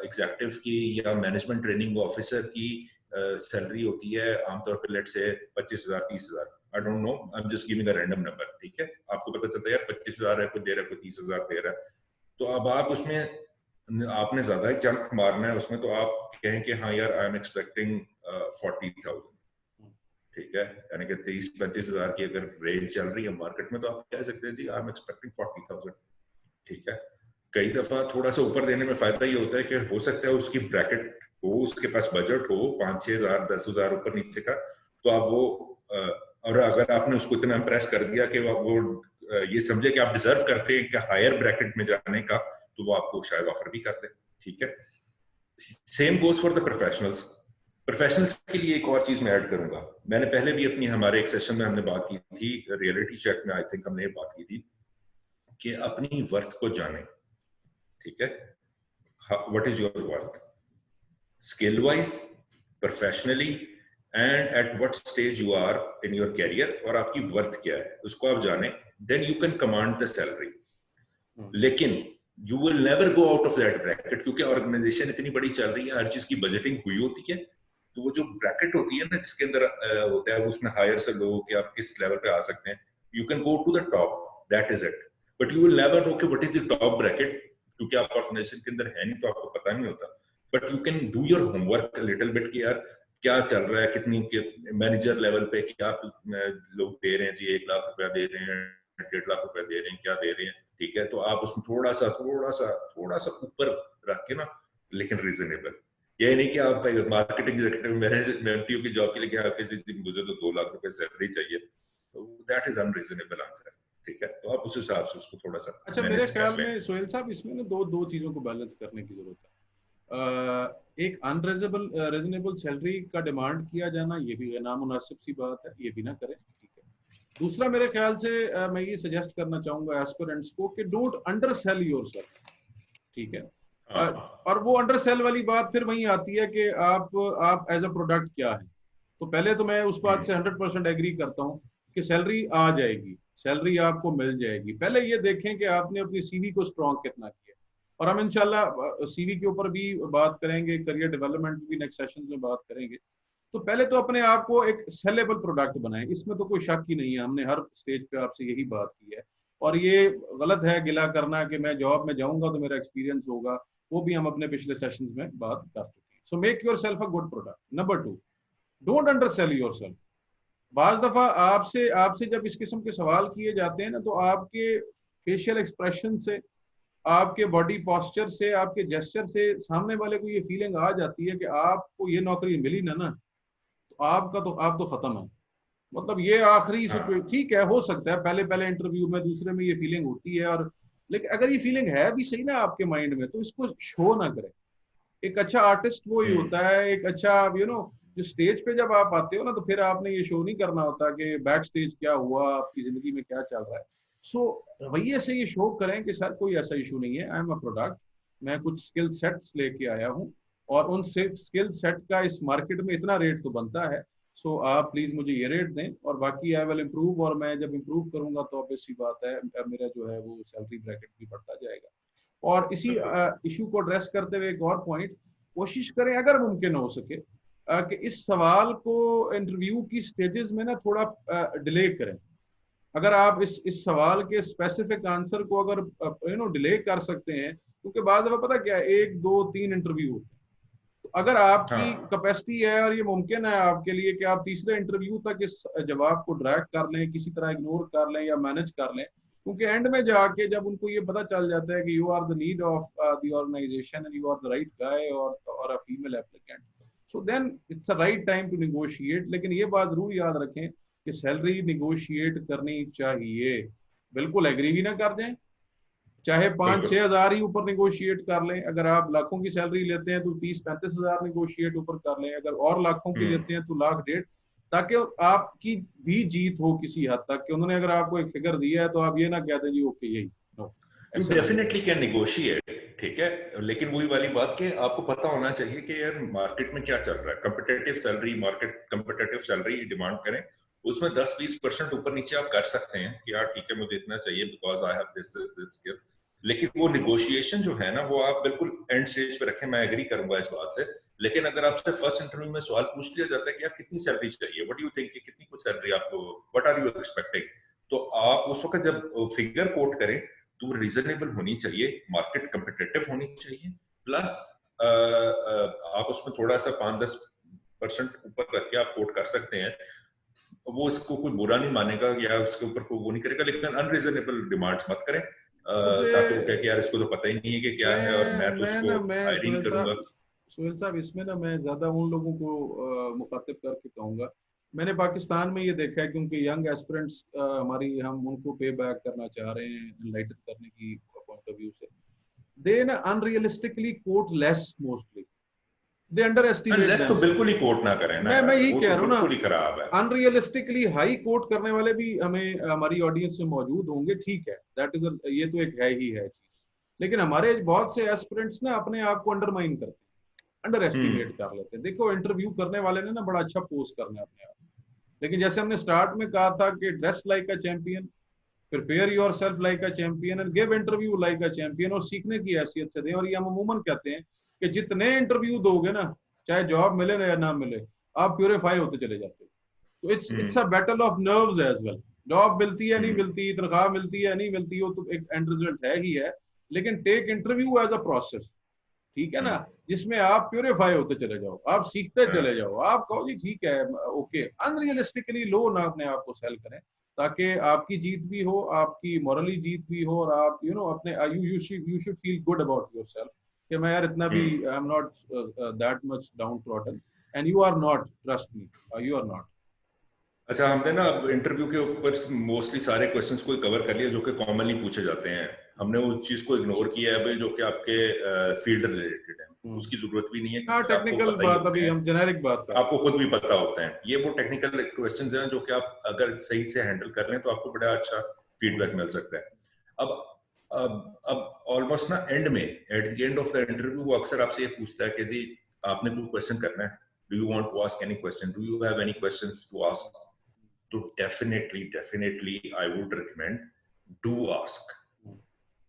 एग्जीक्यूटिव की या मैनेजमेंट ट्रेनिंग ऑफिसर की सैलरी होती है आमतौर पर let's say 25,000 30,000, I don't know, I am just giving a random number. ठीक है, आपको पता चलता है यार 25,000 है, कोई दे रहा है, कोई 30,000 दे रहा है, तो अब आप उसमें आपने ज्यादा ही जंप मारना है उसमें, तो आप कहें कि हाँ यार आई एम एक्सपेक्टिंग 40,000। ठीक है, यानी कि 30-35,000 की अगर रेंज चल रही है मार्केट में, तो आप कह सकते हैं जी आई एम एक्सपेक्टिंग 40,000। ठीक है, कई दफा थोड़ा सा ऊपर देने में फायदा ये होता है कि हो सकता है उसकी ब्रैकेट हो, उसके पास बजट हो 5-6 हजार 10,000 ऊपर नीचे का, तो आप वो और अगर आपने उसको इतना इम्प्रेस कर दिया कि वो ये समझे कि आप डिजर्व करते हैं कि हायर ब्रैकेट में जाने का, तो वो आपको शायद ऑफर भी कर दे। ठीक है, same goes for the professionals. Professionals के लिए एक और चीज मैं ऐड करूंगा, मैंने पहले भी अपनी हमारे एक सेशन में हमने बात की थी, रियलिटी चेक में आई थिंक हमने बात की थी कि अपनी वर्थ को जाने। ठीक है, what is your worth skill wise, professionally, and at what stage you are in your career, और आपकी वर्थ क्या है उसको आप जाने, then you can command the salary. लेकिन you will never go out of that bracket, क्योंकि ऑर्गेनाइजेशन इतनी बड़ी चल रही है, हर चीज की बजटिंग हुई होती है, तो वो जो ब्रैकेट होती है ना जिसके अंदर होता है, उसमें हायर से लो कि आप किस लेवल पे आ सकते हैं, you can go to the top, that is it, but you will never know कि what is the top bracket, क्योंकि आप ऑर्गेनाइजेशन के अंदर है नहीं, तो आपको पता नहीं होता। But you can do your homework little bit कि यार क्या चल रहा है, कितनी मैनेजर लेवल पे क्या लोग दे रहे हैं जी, 1 लाख रुपया दे रहे हैं, 1.5 लाख रुपया दे रहे हैं, क्या दे रहे हैं। ठीक है, तो आप उसमें थोड़ा सा ऊपर रख के ना, लेकिन रीजनेबल, ये नहीं कि आप मार्केटिंग एग्जीक्यूटिव मैनेजमेंट की जॉब के लिए क्या मुझे तो 2 लाख रुपए सैलरी चाहिए, तो दैट इज अनरीजनेबल आंसर। ठीक है, तो आप उस हिसाब से उसको थोड़ा सा अच्छा, मेरे ख्याल में सोहेल साहब इसमें ना दो चीजों को बैलेंस करने की जरूरत है। एक रीजनेबल सैलरी का डिमांड किया जाना, ये भी नामुनासिब सी बात है, ये भी ना करें। ठीक है, दूसरा मेरे ख्याल से मैं ये सजेस्ट करना चाहूंगा एस्पिरेंट्स को कि डोंट अंडरसेल योरसेल्फ। ठीक है, और वो अंडरसेल वाली बात फिर वही आती है कि आप एज अ प्रोडक्ट क्या है। तो पहले तो मैं उस बात से 100% एग्री करता हूँ कि सैलरी आ जाएगी, सैलरी आपको मिल जाएगी। पहले ये देखें कि आपने अपनी सीवी को स्ट्रॉन्ग कितना किया, और हम इंशाल्लाह सीवी के ऊपर भी बात करेंगे, करियर डेवलपमेंट भी नेक्स्ट सेशन में बात करेंगे। तो पहले तो अपने आप को एक सेलेबल प्रोडक्ट बनाएं, इसमें तो कोई शक ही नहीं है, हमने हर स्टेज पे आपसे यही बात की है। और ये गलत है गिला करना कि मैं जॉब में जाऊंगा तो मेरा एक्सपीरियंस होगा, वो भी हम अपने पिछले सेशंस में बात कर चुके हैं। So make yourself a good product. Number 2, don't undersell yourself. बाज दफा आपसे आपसे जब इस किस्म के सवाल किए जाते हैं ना, तो आपके फेशियल एक्सप्रेशन से, आपके बॉडी पॉस्चर से, आपके जेस्चर से सामने वाले को ये फीलिंग आ जाती है कि आपको ये नौकरी मिली ना तो आप तो खत्म है। मतलब ये आखिरी सिचुएशन। ठीक है, हो सकता है पहले पहले इंटरव्यू में, दूसरे में ये फीलिंग होती है, और लेकिन अगर ये फीलिंग है भी सही ना आपके माइंड में, तो इसको शो ना करें। एक अच्छा आर्टिस्ट वो ही होता है, एक अच्छा जो स्टेज पे जब आप आते हो ना, तो फिर आपने ये शो नहीं करना होता कि बैक स्टेज क्या हुआ, आपकी जिंदगी में क्या चल रहा है। सो रवैये से ये शो करें कि सर कोई ऐसा इशू नहीं है, आई एम अ प्रोडक्ट, मैं कुछ स्किल सेट्स लेके आया हूँ, और उन स्किल सेट का इस मार्केट में इतना रेट तो बनता है। सो आप प्लीज मुझे ये रेट दें, और बाकी आई विल इम्प्रूव, और मैं जब इम्प्रूव करूंगा तो ऑब्वियस सी बात है मेरा जो है वो सैलरी ब्रैकेट भी बढ़ता जाएगा। और इसी इशू को एड्रेस करते हुए एक और पॉइंट, कोशिश करें अगर मुमकिन हो सके कि इस सवाल को इंटरव्यू की स्टेजेस में ना थोड़ा डिले करें। अगर आप इस सवाल के स्पेसिफिक आंसर को अगर डिले कर सकते हैं, क्योंकि बाद में पता क्या है, 1 2 3 इंटरव्यू होते हैं। तो अगर आपकी कैपेसिटी है और ये मुमकिन है आपके लिए कि आप तीसरे इंटरव्यू तक इस जवाब को ड्रैग कर लें, किसी तरह इग्नोर कर लें या मैनेज कर लें, क्योंकि एंड में जाके जब उनको ये पता चल जाता है कि you are the need of the organisation and you are the right guy और a female applicant, so then it's the right time to negotiate. लेकिन ये बात जरूर याद रखें कि सैलरी निगोशिएट करनी चाहिए, बिल्कुल एग्री भी ना कर जाएं, चाहे 5-6 हज़ार ही ऊपर निगोशिएट कर लें। अगर आप लाखों की सैलरी लेते हैं तो 30-35 हज़ार निगोशिएट ऊपर कर लें, अगर और लाखों की लेते हैं तो लाख डेढ़, ताकि आपकी भी जीत हो किसी हद तक कि उन्होंने अगर आपको एक फिगर दिया है तो आप ये ना कहते जी ओके यही नो, यू ऐसा ना करें। डेफिनेटली कैन निगोशिएट, ठीक है, लेकिन वही वाली बात कि आपको पता होना चाहिए कि यार मार्केट में क्या चल रहा है। Competitive salary market, competitive salary demand करें, उसमें 10-20% ऊपर नीचे आप कर सकते हैं कि यार ठीक है मुझे इतना चाहिए because I have this this this skill. लेकिन वो निगोशिएशन जो है ना वो आप बिल्कुल एंड स्टेज पे रखें, मैं एग्री करूंगा इस बात से। लेकिन अगर आपसे फर्स्ट इंटरव्यू में सवाल पूछ लिया जाता है कि यार कितनी सैलरी चाहिए, व्हाट डू यू थिंक, कितनी कुछ सैलरी आपको, व्हाट आर यू एक्सपेक्टिंग, तो आप उस वक्त जब फिगर कोट करें तो रीजनेबल होनी चाहिए, मार्केट कंपिटिटिव होनी चाहिए, प्लस आप उसमें थोड़ा सा 5-10% ऊपर करके आप कोट कर सकते हैं। वो इसको कोई बुरा नहीं मानेगा या उसके ऊपर कोई वो नहीं करेगा, लेकिन अनरीजनेबल डिमांड्स मत करें मुझे ताकि वो कहे कि यार इसको तो पता ही नहीं है कि क्या है और मैं तो इसको मैं हायर ही नहीं करूंगा। सुहेल साहब इसमें ना मैं ज्यादा उन लोगों को मुखातिब करके कहूंगा। मैंने पाकिस्तान में ये देखा है, क्योंकि यंग एस्पिरेंट्स हमारी, हम उनको पे बैक करना चाह रहे हैं एनलाइटन करने की पॉइंट ऑफ व्यू से, दे ना अनरियलिस्टिकली कोट लेस मोस्टली, दे अंडर एस्टिमेट लेस तो बिल्कुल देमसेल्व्स। ही कोट ना करें ना मैं यार, यही वो कह तो रहा हूँ ना, बिल्कुल ही खराब है। अनरियलिस्टिकली हाई कोट करने वाले भी हमें हमारी ऑडियंस में मौजूद होंगे, ठीक है, दैट इज, ये तो एक है ही है चीज। लेकिन हमारे बहुत से एस्पिरेंट्स ना अपने आप को अंडरमाइन करते हैं, अंडर एस्टिमेट कर लेते हैं। देखो इंटरव्यू करने वाले ने ना बड़ा अच्छा पोस्ट करना है अपने आप, लेकिन जैसे हमने स्टार्ट में कहा था कि dress like a champion, prepare your self like a champion and give interview like a champion, और सीखने की हैसियत से दें। और ये हम अमूमन कहते हैं कि जितने इंटरव्यू दोगे ना, चाहे जॉब मिले ना या ना मिले, आप प्योरीफाई होते चले जाते हो। तो it's a battle of nerves as well. Job मिलती है नहीं मिलती, तनख्वाह मिलती है नहीं मिलती, वो तो एक एंड रिजल्ट है ही है। लेकिन take interview as a process, ठीक है ना, जिसमें आप प्योरीफाई होते चले जाओ, आप सीखते चले जाओ, आप कहो जी ठीक है ओके। अनरियलिस्टिकली लो ना अपने आप को सेल करें, ताकि आपकी जीत भी हो, आपकी मॉरली जीत भी हो, और आप अपने you should feel good about yourself कि मैं यार इतना भी, I am not that much downtrodden, and you are not, trust me, you are not. अच्छा, हमने ना अब इंटरव्यू के ऊपर मोस्टली सारे क्वेश्चंस को कवर कर लिया जो कि कॉमनली पूछे जाते हैं। हमने उस चीज को इग्नोर किया है भाई जो कि आपके फील्ड रिलेटेड है, उसकी जरूरत भी नहीं है हाँ, क्योंकि आपको टेक्निकल पता ही बात होते अभी हैं, हम जेनेरिक बात कर रहे आपको खुद भी पता होते हैं। ये वो टेक्निकल क्वेश्चंस हैं जो कि आप अगर सही से हैंडल कर लें तो आपको बड़ा अच्छा फीडबैक मिल सकता है। अब अब ऑलमोस्ट ना एंड में, at the end of the interview, वो अक्सर आपसे ये पूछता है कि जी आपने कोई क्वेश्चन करना है, do you want to ask any question, do you have any questions to ask. तो definitely I would recommend do ask,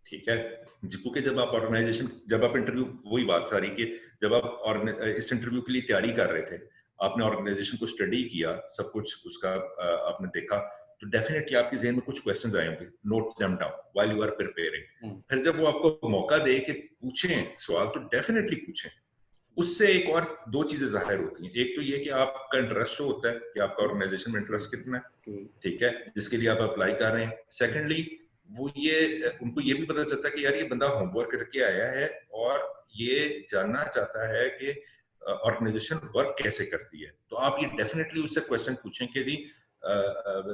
ठीक है। क्योंकि जब आप ऑर्गेनाइजेशन, जब आप इंटरव्यू, वही बात सारी कि जब आप इस इंटरव्यू के लिए तैयारी कर रहे थे, आपने ऑर्गेनाइजेशन को स्टडी किया, सब कुछ उसका आपने देखा, तो डेफिनेटली आपके जहन में कुछ क्वेश्चंस आएंगे, note them down while you are preparing. फिर जब वो आपको मौका दे कि पूछें सवाल, तो डेफिनेटली पूछें। उससे एक और दो चीजें जाहिर होती हैं। एक तो ये कि आपका इंटरेस्ट शो होता है कि आपका ऑर्गेनाइजेशन में इंटरेस्ट कितना है, ठीक है, जिसके लिए आप अप्लाई कर रहे हैं। सेकेंडली वो ये, उनको ये भी पता चलता है कि यार ये बंदा होमवर्क करके आया है और ये जानना चाहता है कि ऑर्गेनाइजेशन वर्क कैसे करती है। तो आप ये डेफिनेटली उससे क्वेश्चन पूछें कि जी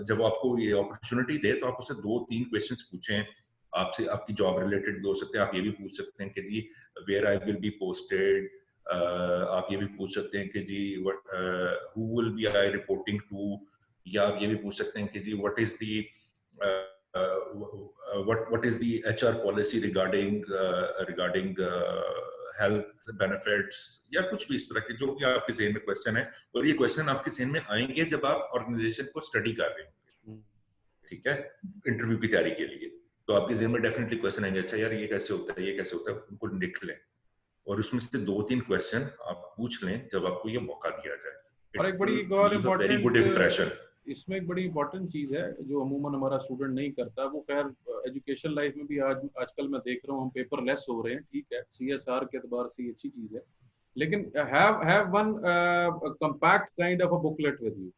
जब आपको ये अपॉर्चुनिटी दे तो आप उससे 2-3 क्वेश्चंस पूछें। आपसे आपकी जॉब रिलेटेड भी हो सकते हैं, आप ये भी पूछ सकते हैं कि जी where I will be posted. आप ये भी पूछ सकते हैं कि जी who will be I reporting to, या आप ये भी पूछ सकते हैं कि जी what is the what is the HR policy regarding health benefits, या कुछ भी इस तरह के जो भी आपके ज़हन में क्वेश्चन है। और ये क्वेश्चन आपके ज़हन में आएंगे जब आप ऑर्गेनाइजेशन को स्टडी कर रहे होंगे, ठीक है, इंटरव्यू की तैयारी के लिए। तो आपके ज़हन में डेफिनेटली क्वेश्चन आएंगे, अच्छा यार ये कैसे होता है, ये कैसे होता है, उनको लिख लें और उसमें से 2-3 क्वेश्चन आप पूछ लें जब आपको ये मौका दिया जाए। और एक बड़ी एक और इम्पोर्टेंट, इसमें एक बड़ी इंपॉर्टेंट चीज है जो अमूमन हमारा स्टूडेंट नहीं करता। वो खैर एजुकेशन लाइफ में भी आजकल मैं देख रहा हूँ हम पेपरलेस हो रहे हैं, ठीक है, CSR के एतबार से ये अच्छी चीज है, लेकिन have one compact kind of a booklet with you.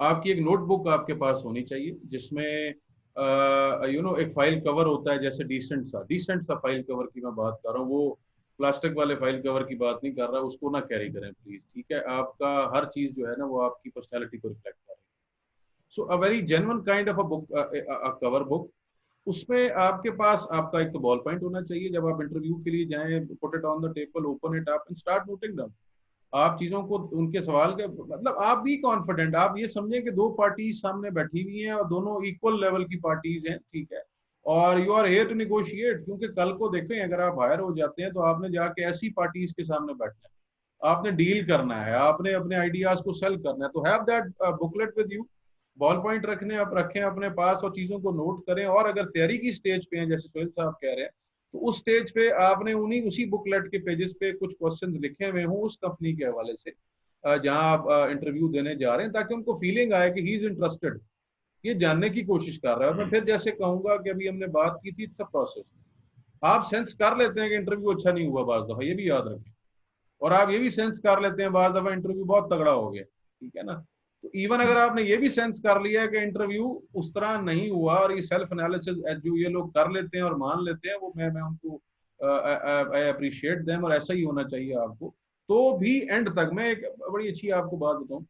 आपकी एक नोटबुक आपके पास होनी चाहिए जिसमें एक फाइल कवर होता है जैसे डिसेंट सा फाइल कवर की मैं बात कर रहा हूँ, वो प्लास्टिक वाले फाइल कवर की बात नहीं कर रहा, उसको ना कैरी करें प्लीज, ठीक है। आपका हर चीज जो है ना वो आपकी पर्सनैलिटी को रिफ्लेक्ट कर रही है। So a very genuine kind of a book, cover book. उसमें आपके पास आपका एक तो बॉल पॉइंट होना चाहिए, जब आप इंटरव्यू के लिए जाएं, put it on the table, open it up and start noting down. आप चीजों को, उनके सवाल के मतलब आप भी कॉन्फिडेंट, आप ये समझें कि दो पार्टी सामने बैठी हुई हैं और दोनों इक्वल लेवल की पार्टीज हैं, ठीक है। और you are here to negotiate, क्योंकि कल को देखें अगर आप हायर हो जाते हैं तो आपने जाके ऐसी पार्टीज के सामने बैठना है, आपने डील करना है, आपने अपने आइडियाज को सेल करना है। तो have that booklet with you, ball point रखने आप रखें अपने पास और चीजों को नोट करें। और अगर तैयारी की स्टेज पे हैं जैसे सोहेल साहब कह रहे हैं, तो उस स्टेज पे आपने उसी बुकलेट के पेजेस पे कुछ क्वेश्चन लिखे हुए हों उस कंपनी के हवाले से जहां आप इंटरव्यू देने जा रहे हैं, ताकि उनको फीलिंग आए कि ही इज इंटरेस्टेड, ये जानने की कोशिश कर रहा है। और मैं फिर जैसे कहूंगा कि अभी हमने बात की थी, इट्स अ प्रोसेस। आप सेंस कर लेते हैं कि इंटरव्यू अच्छा नहीं हुआ बाज दफा, ये भी याद रखें। और आप ये भी सेंस कर लेते हैं बाज दफा इंटरव्यू बहुत तगड़ा हो गया, ठीक है ना। तो इवन अगर आपने ये भी सेंस कर लिया है कि इंटरव्यू उस तरह नहीं हुआ, और ये सेल्फ एनालिसिस जो ये लोग कर लेते हैं और मान लेते हैं, वो मैं उनको आई अप्रिशिएट देम, और ऐसा ही होना चाहिए आपको। तो भी एंड तक मैं एक बड़ी अच्छी आपको बात बताऊं,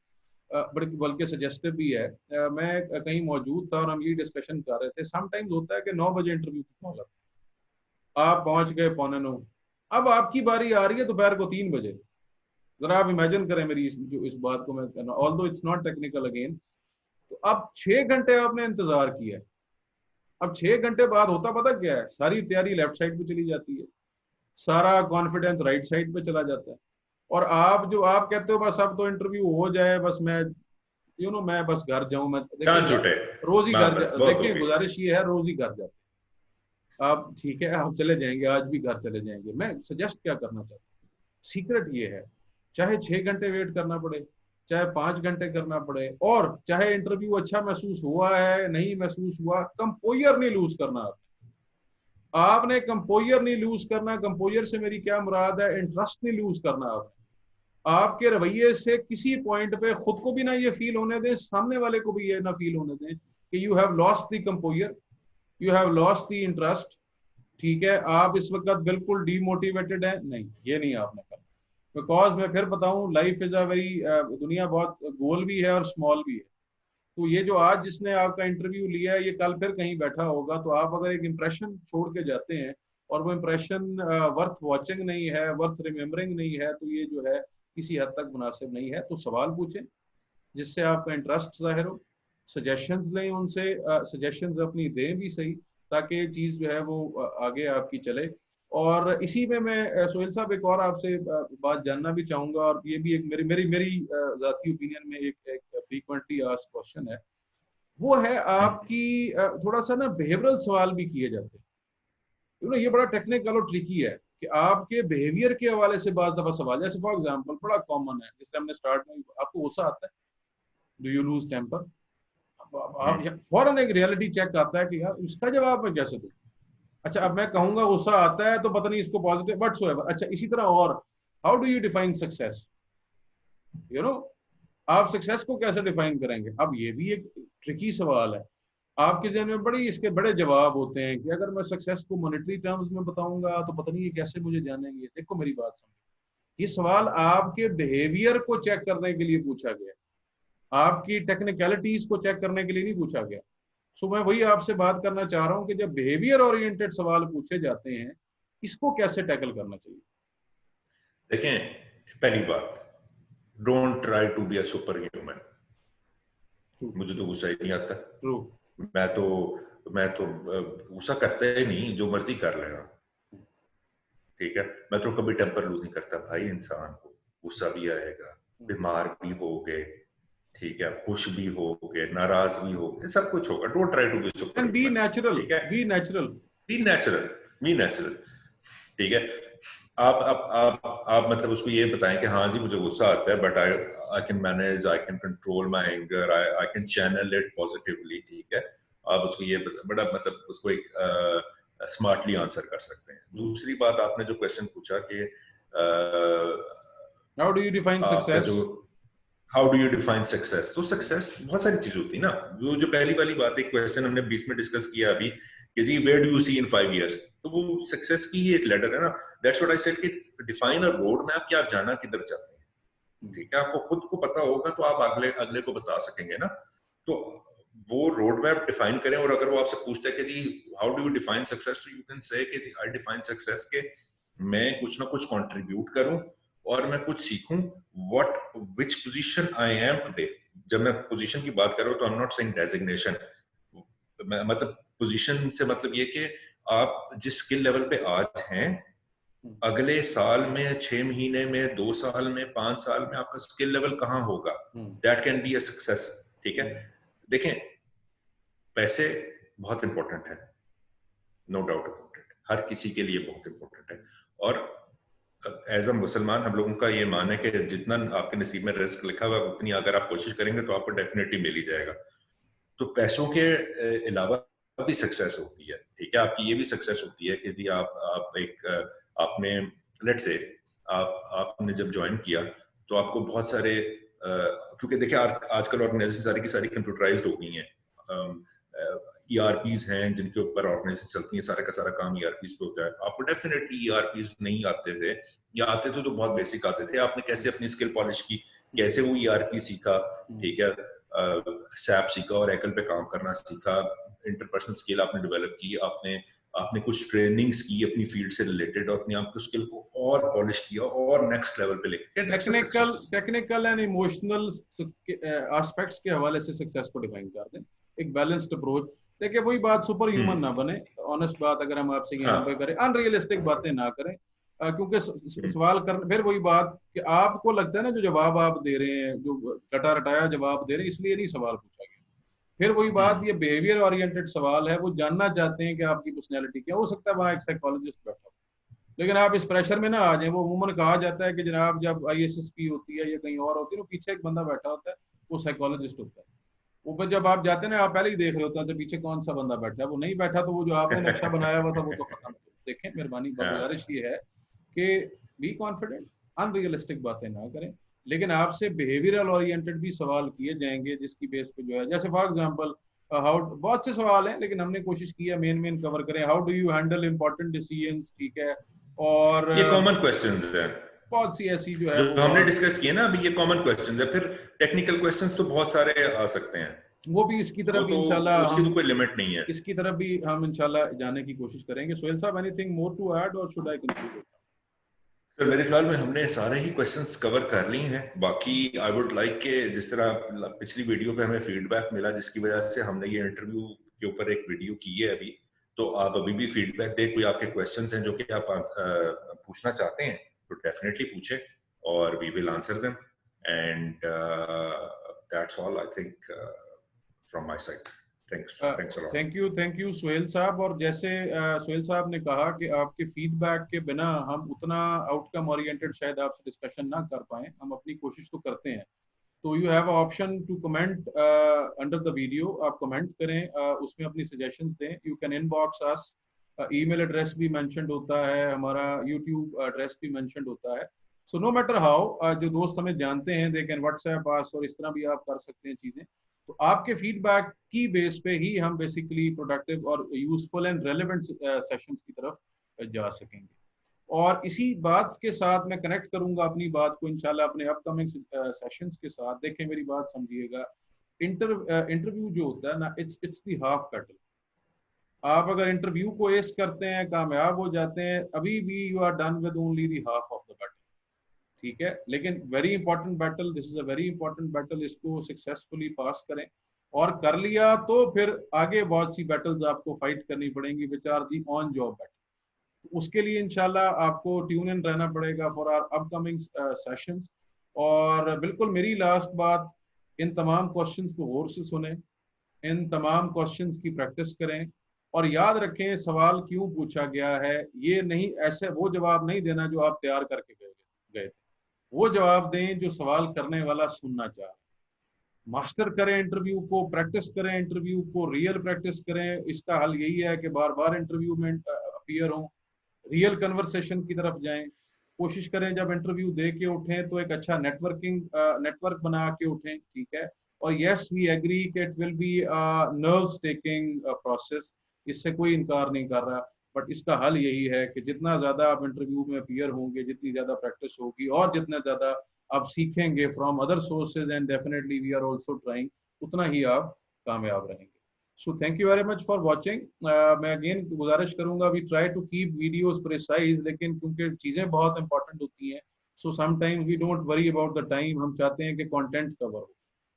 बड़ी बल्कि सजेस्टिव भी है। मैं कहीं मौजूद था और हम ये डिस्कशन कर रहे थे, समटाइम्स होता है कि 9 बजे इंटरव्यू की कॉल है, आप पहुंच गए 8:45, अब आपकी बारी आ रही है दोपहर को 3 बजे। जरा आप इमेजिन करें मेरी इस बात को मैं कहना, although it's not technical again. तो अब 6 घंटे आपने इंतजार किया है। अब 6 घंटे बाद होता पता क्या है, सारी तैयारी लेफ्ट साइड पे चली जाती है, सारा कॉन्फिडेंस राइट साइड पे चला जाता है। और आप कहते हो बस अब तो इंटरव्यू हो जाए, बस मैं मैं बस घर जाऊं। मैं देखिए कहाँ छूटे, रोज ही घर बस बहुत हो देखिए गई। गुजारिश ये है, रोज ही घर जाते हैं आप, ठीक है, आप चले जाएंगे, आज भी घर चले जाएंगे। मैं सजेस्ट क्या करना चाहता हूँ, सीक्रेट ये है, चाहे 6 घंटे वेट करना पड़े, चाहे 5 घंटे करना पड़े, और चाहे इंटरव्यू अच्छा महसूस हुआ है नहीं महसूस हुआ, कंपोजर नहीं लूज करना। आपने कंपोजर नहीं लूज करना। कंपोजर से मेरी क्या मुराद है, इंटरेस्ट नहीं लूज करना। आपके रवैये से किसी पॉइंट पे खुद को भी ना ये फील होने दें, सामने वाले को भी ये ना फील होने दें कि you have lost the composer, you have lost the interest, ठीक है, आप इस वक्त बिल्कुल डीमोटिवेटेड है, नहीं, ये नहीं आपने करना। बिकॉज मैं फिर बताऊं, लाइफ इज अ वेरी, दुनिया बहुत गोल भी है और स्मॉल भी है। तो ये जो आज जिसने आपका इंटरव्यू लिया है, ये कल फिर कहीं बैठा होगा। तो आप अगर एक इंप्रेशन छोड़ के जाते हैं और वो इंप्रेशन वर्थ वॉचिंग नहीं है, वर्थ रिमेम्बरिंग नहीं है, तो ये जो है किसी हद तक मुनासिब नहीं है। तो सवाल पूछें जिससे आपका इंटरेस्ट जाहिर हो, सजेशंस लें उनसे, सजेशंस अपनी दें भी सही, ताकि ये चीज़ जो है वो आगे आपकी चले। और इसी में मैं सोहेल साहब एक और आपसे बात जानना भी चाहूंगा, और ये भी एक मेरी मेरी मेरी जाती ओपिनियन में एक फ्रीक्वेंटली आस्क्ड क्वेश्चन है, वो है आपकी थोड़ा सा ना बिहेवियरल सवाल भी किए जाते हैं। ये बड़ा टेक्निकल और ट्रिकी है कि आपके बिहेवियर के हवाले से बात दफा सवाल, जैसे फॉर एग्जांपल बड़ा कॉमन है, जैसे हमने स्टार्ट में, आपको गुस्सा आता है, डू यू लूज टेम्पर, आप फौरन एक रियलिटी चेक आता है कि यार उसका जवाब मैं कैसे दूं। अच्छा, अब मैं कहूंगा गुस्सा आता है तो पता नहीं इसको पॉजिटिव बट सो एवर। अच्छा, इसी तरह और how do you define success, you know आप सक्सेस को कैसे डिफाइन करेंगे। अब ये भी एक ट्रिकी सवाल है। आपके जहन में बड़ी इसके बड़े जवाब होते हैं कि अगर मैं सक्सेस को मॉनेटरी टर्म्स में बताऊंगा तो पता नहीं ये कैसे मुझे जानेंगे। देखो मेरी बात समझो, ये सवाल आपके बिहेवियर को चेक करने के लिए पूछा गया, आपकी टेक्निकलिटीज को चेक करने के लिए नहीं पूछा गया। सो मैं वही आपसे बात करना चाह रहा हूं कि जब बिहेवियर ओरिएंटेड सवाल पूछे जाते हैं, इसको कैसे टैकल करना चाहिए। देखें, पहली बात, don't try to be a super human. मुझे तो गुस्सा ही नहीं आता। ट्रू। मैं तो गुस्सा करता ही नहीं, जो मर्जी कर लेना, ठीक है। मैं तो कभी टेम्पर लूज नहीं करता भाई। इंसान को गुस्सा भी आएगा, बीमार भी हो गए, ठीक है, खुश भी हो गए, नाराज भी हो गए, सब कुछ होगा। Don't try to be super and be human, natural, ठीक है। Be natural, be natural, be natural, ठीक है। आप मतलब उसको ये बताएं कि हाँ जी मुझे गुस्सा आता है, but I can manage, I can control my anger, I can channel it positively, ठीक है। आप उसको ये बड़ा मतलब उसको एक स्मार्टली आंसर कर सकते हैं। दूसरी बात, आपने जो क्वेश्चन पूछा कि हाउ डू यू डिफाइन आपका सक्सेस। जो, how do you define success? तो सक्सेस बहुत सारी चीज होती है ना, जो पहली वाली बात, एक क्वेश्चन हमने बीच में डिस्कस किया अभी कि जी where do you see in 5 years, तो वो सक्सेस की ही एक लेटर है ना। दैट्स व्हाट आई सेड कि डिफाइन अ रोड मैप कि आप जाना किधर चाहते हैं, ठीक है? आपको खुद को पता होगा तो आप अगले अगले को बता सकेंगे ना। तो वो रोड मैप डिफाइन करें, और अगर वो आपसे पूछता है कि जी how do you define success, तो यू कैन से कि आई डिफाइन सक्सेस के मैं कुछ ना कुछ कंट्रीब्यूट करूं और मैं कुछ सीखूं, what which position I am today. जब मैं पोजीशन की बात कर रहा हूं तो I am not saying designation, मतलब पोजीशन से मतलब ये कि आप जिस स्किल लेवल पे आज हैं, अगले साल में, 6 महीने में, 2 साल में, 5 साल में आपका स्किल लेवल कहाँ होगा, that can be a success, ठीक है? देखें, पैसे बहुत इंपॉर्टेंट है, नो डाउट अबाउट इट, हर किसी के लिए बहुत इंपॉर्टेंट है। और एज अ मुसलमान हम लोगों का ये मान है कि जितना आपके नसीब में रिस्क लिखा हुआ उतनी अगर आप कोशिश करेंगे तो आपको डेफिनेटली मिल ही जाएगा। तो पैसों के अलावा भी सक्सेस होती है, ठीक है? आपकी ये भी सक्सेस होती है कि जी आप एक आपने लेट से आपने जब ज्वाइन किया तो आपको बहुत सारे क्योंकि देखिए आजकल ऑर्गेनाइजेशन सारी की सारी कंप्यूटराइज्ड हो गई हैं, ईआरपीज हैं जिनके ऊपर ऑर्गेनाइजेशन चलती है, सारा का सारा काम ईआरपीज पे होता है। आपको डेफिनेटली ईआरपीज नहीं आते थे, या आते थे तो बहुत बेसिक आते थे। आपने कैसे अपनी स्किल पॉलिश की, कैसे वो ईआरपी सीखा, ठीक है? सैप सीखा और एकल पे काम करना सीखा, इंटरपर्सनल स्किल आपने डेवलप की, आपने कुछ ट्रेनिंग्स की अपनी फील्ड से रिलेटेड और अपनी आपकी स्किल को और पॉलिश किया और नेक्स्ट लेवल पे लेके टेक्निकल एंड इमोशनल एस्पेक्ट्स के हवाले से सक्सेस को डिफाइन कर दें, एक बैलेंस्ड अप्रोच। देखिए वही बात, सुपर ह्यूमन ना बने, ऑनेस्ट बात अगर हम आपसे यहाँ पे करें, अनरियलिस्टिक बातें ना करें, क्योंकि सवाल करने फिर वही बात कि आपको लगता है ना जो जवाब आप दे रहे हैं, जो रटा रटाया जवाब दे रहे हैं, इसलिए नहीं सवाल पूछा गया। फिर वही बात, ये बिहेवियर ओरिएंटेड सवाल है, वो जानना चाहते हैं कि आपकी पर्सनैलिटी क्या हो। सकता है वहाँ एक साइकोलॉजिस्ट बैठा हो, लेकिन आप इस प्रेशर में ना आ जाए। वो अमूमन कहा जाता है कि जनाब जब ISSP होती है या कहीं और होती है, तो पीछे एक बंदा बैठा होता है, वो साइकोलॉजिस्ट होता है। ऊपर जब आप जाते हैं ना, आप पहले ही देख रहे होते हैं तो पीछे कौन सा बंदा बैठा है। वो नहीं बैठा तो वो जो आपने नक्शा बनाया हुआ था वो तो खत्म। देखें, मेहरबानी गुजारिश ये है कि बी कॉन्फिडेंट, अनरियलिस्टिक बातें ना करें, लेकिन आपसे बिहेवियरल ओरिएंटेड भी सवाल किए जाएंगे जिसकी बेस पे जो है, जैसे फॉर एग्जांपल हाउ, बहुत से सवाल हैं लेकिन हमने कोशिश की है मेन कवर करें। How do you handle important decisions, ठीक है? और ये कॉमन क्वेश्चंस है, बहुत सी ऐसी जो है जो वो हमने डिस्कस किए ना अभी, ये कॉमन क्वेश्चंस है। फिर टेक्निकल क्वेश्चंस तो बहुत सारे आ सकते हैं, वो भी इसकी तरफ भी तो इंशाल्लाह उसकी तो कोई लिमिट नहीं है। इसकी तरफ भी हम इंशाल्लाह जाने की कोशिश करेंगे। सोहेल साहब, एनीथिंग मोर टू ऐड और शुड आई कंक्लूड? सर मेरे ख्याल में हमने सारे ही क्वेश्चंस कवर कर लिए हैं। बाकी आई वुड लाइक के जिस तरह पिछली वीडियो पे हमें फीडबैक मिला जिसकी वजह से हमने ये इंटरव्यू के ऊपर एक वीडियो की है अभी, तो आप अभी भी फीडबैक दें। कोई आपके क्वेश्चंस हैं जो कि आप पूछना चाहते हैं तो डेफिनेटली पूछें और we will answer them, and that's all I think from my side. Thanks a lot. Thank you Sohail साहब। और जैसे सोहेल साहब ने कहा कि आपके फीडबैक के बिना हम उतना आउटकम ओरिएंटेड शायद आपसे डिस्कशन ना कर पाए, हम अपनी कोशिश तो करते हैं। तो you have option to comment under the video, आप कमेंट करें, उसमें अपनी सजेशंस दें। You can inbox us, email address भी मेंशन्ड होता है, हमारा यूट्यूब एड्रेस भी मेंशन्ड होता है। सो नो मैटर हाउ, जो दोस्त हमें जानते हैं दे कैन व्हाट्सएप अस, और इस तरह भी आप कर सकते हैं चीजें। तो आपके फीडबैक की बेस पे ही हम बेसिकली प्रोडक्टिव और यूजफुल एंड रेलेवेंट सेशंस की तरफ जा सकेंगे। और इसी बात के साथ मैं कनेक्ट करूंगा अपनी बात को इंशाल्लाह अपने अपकमिंग सेशंस के साथ। देखें, मेरी बात समझिएगा, इंटरव्यू जो होता है ना, इट्स द हाफ बैटल। आप अगर इंटरव्यू को एस करते हैं, कामयाब हो जाते हैं, अभी भी you are done with only the half of the battle, ठीक है? लेकिन very important battle, this is a very important battle, इसको सक्सेसफुली पास करें। और कर लिया तो फिर आगे बहुत सी बैटल्स आपको फाइट करनी पड़ेंगी, which are the on job battle. उसके लिए इंशाल्लाह आपको ट्यून इन रहना पड़ेगा फॉर आवर अपकमिंग सेशंस। और बिल्कुल मेरी लास्ट बात, इन तमाम क्वेश्चंस को गौर से सुने, इन तमाम क्वेश्चंस की प्रैक्टिस करें, और याद रखें सवाल क्यों पूछा गया है। ये नहीं, ऐसे वो जवाब नहीं देना जो आप तैयार करके गए थे, वो जवाब दें जो सवाल करने वाला सुनना चाहे। मास्टर करें इंटरव्यू को, प्रैक्टिस करें इंटरव्यू को, रियल प्रैक्टिस करें। इसका हल यही है कि बार बार इंटरव्यू में अपीयर हों, रियल कन्वर्सेशन की तरफ जाएं, कोशिश करें जब इंटरव्यू दे के उठें तो एक अच्छा नेटवर्क बना के उठें, ठीक है। और यस वी एग्री कि it will be nerves taking process, इससे कोई इनकार नहीं कर रहा, बट इसका हल यही है कि जितना ज्यादा आप इंटरव्यू में अपीयर होंगे, जितनी ज्यादा प्रैक्टिस होगी और जितना ज्यादा आप सीखेंगे from other sources, and definitely we are also trying, उतना ही आप कामयाब रहेंगे। So thank you very much for watching. मैं अगेन गुजारिश करूंगा, we try to keep videos precise, लेकिन क्योंकि चीजें बहुत इंपॉर्टेंट होती हैं, so sometimes we don't worry about the time, हम चाहते हैं कि कंटेंट कवर हो।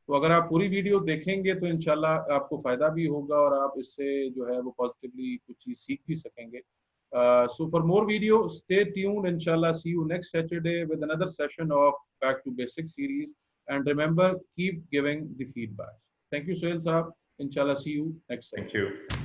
तो अगर आप पूरी वीडियो देखेंगे तो इंशाल्लाह आपको फायदा भी होगा और आप इससे जो है वो पॉजिटिवली कुछ चीज सीख भी सकेंगे। So for more video, stay tuned. Inshallah, see you next Saturday with another session of Back to Basics series. And remember, keep giving the feedback. Thank you, Sohail Saab. Inshallah, see you next Thank Saturday. you.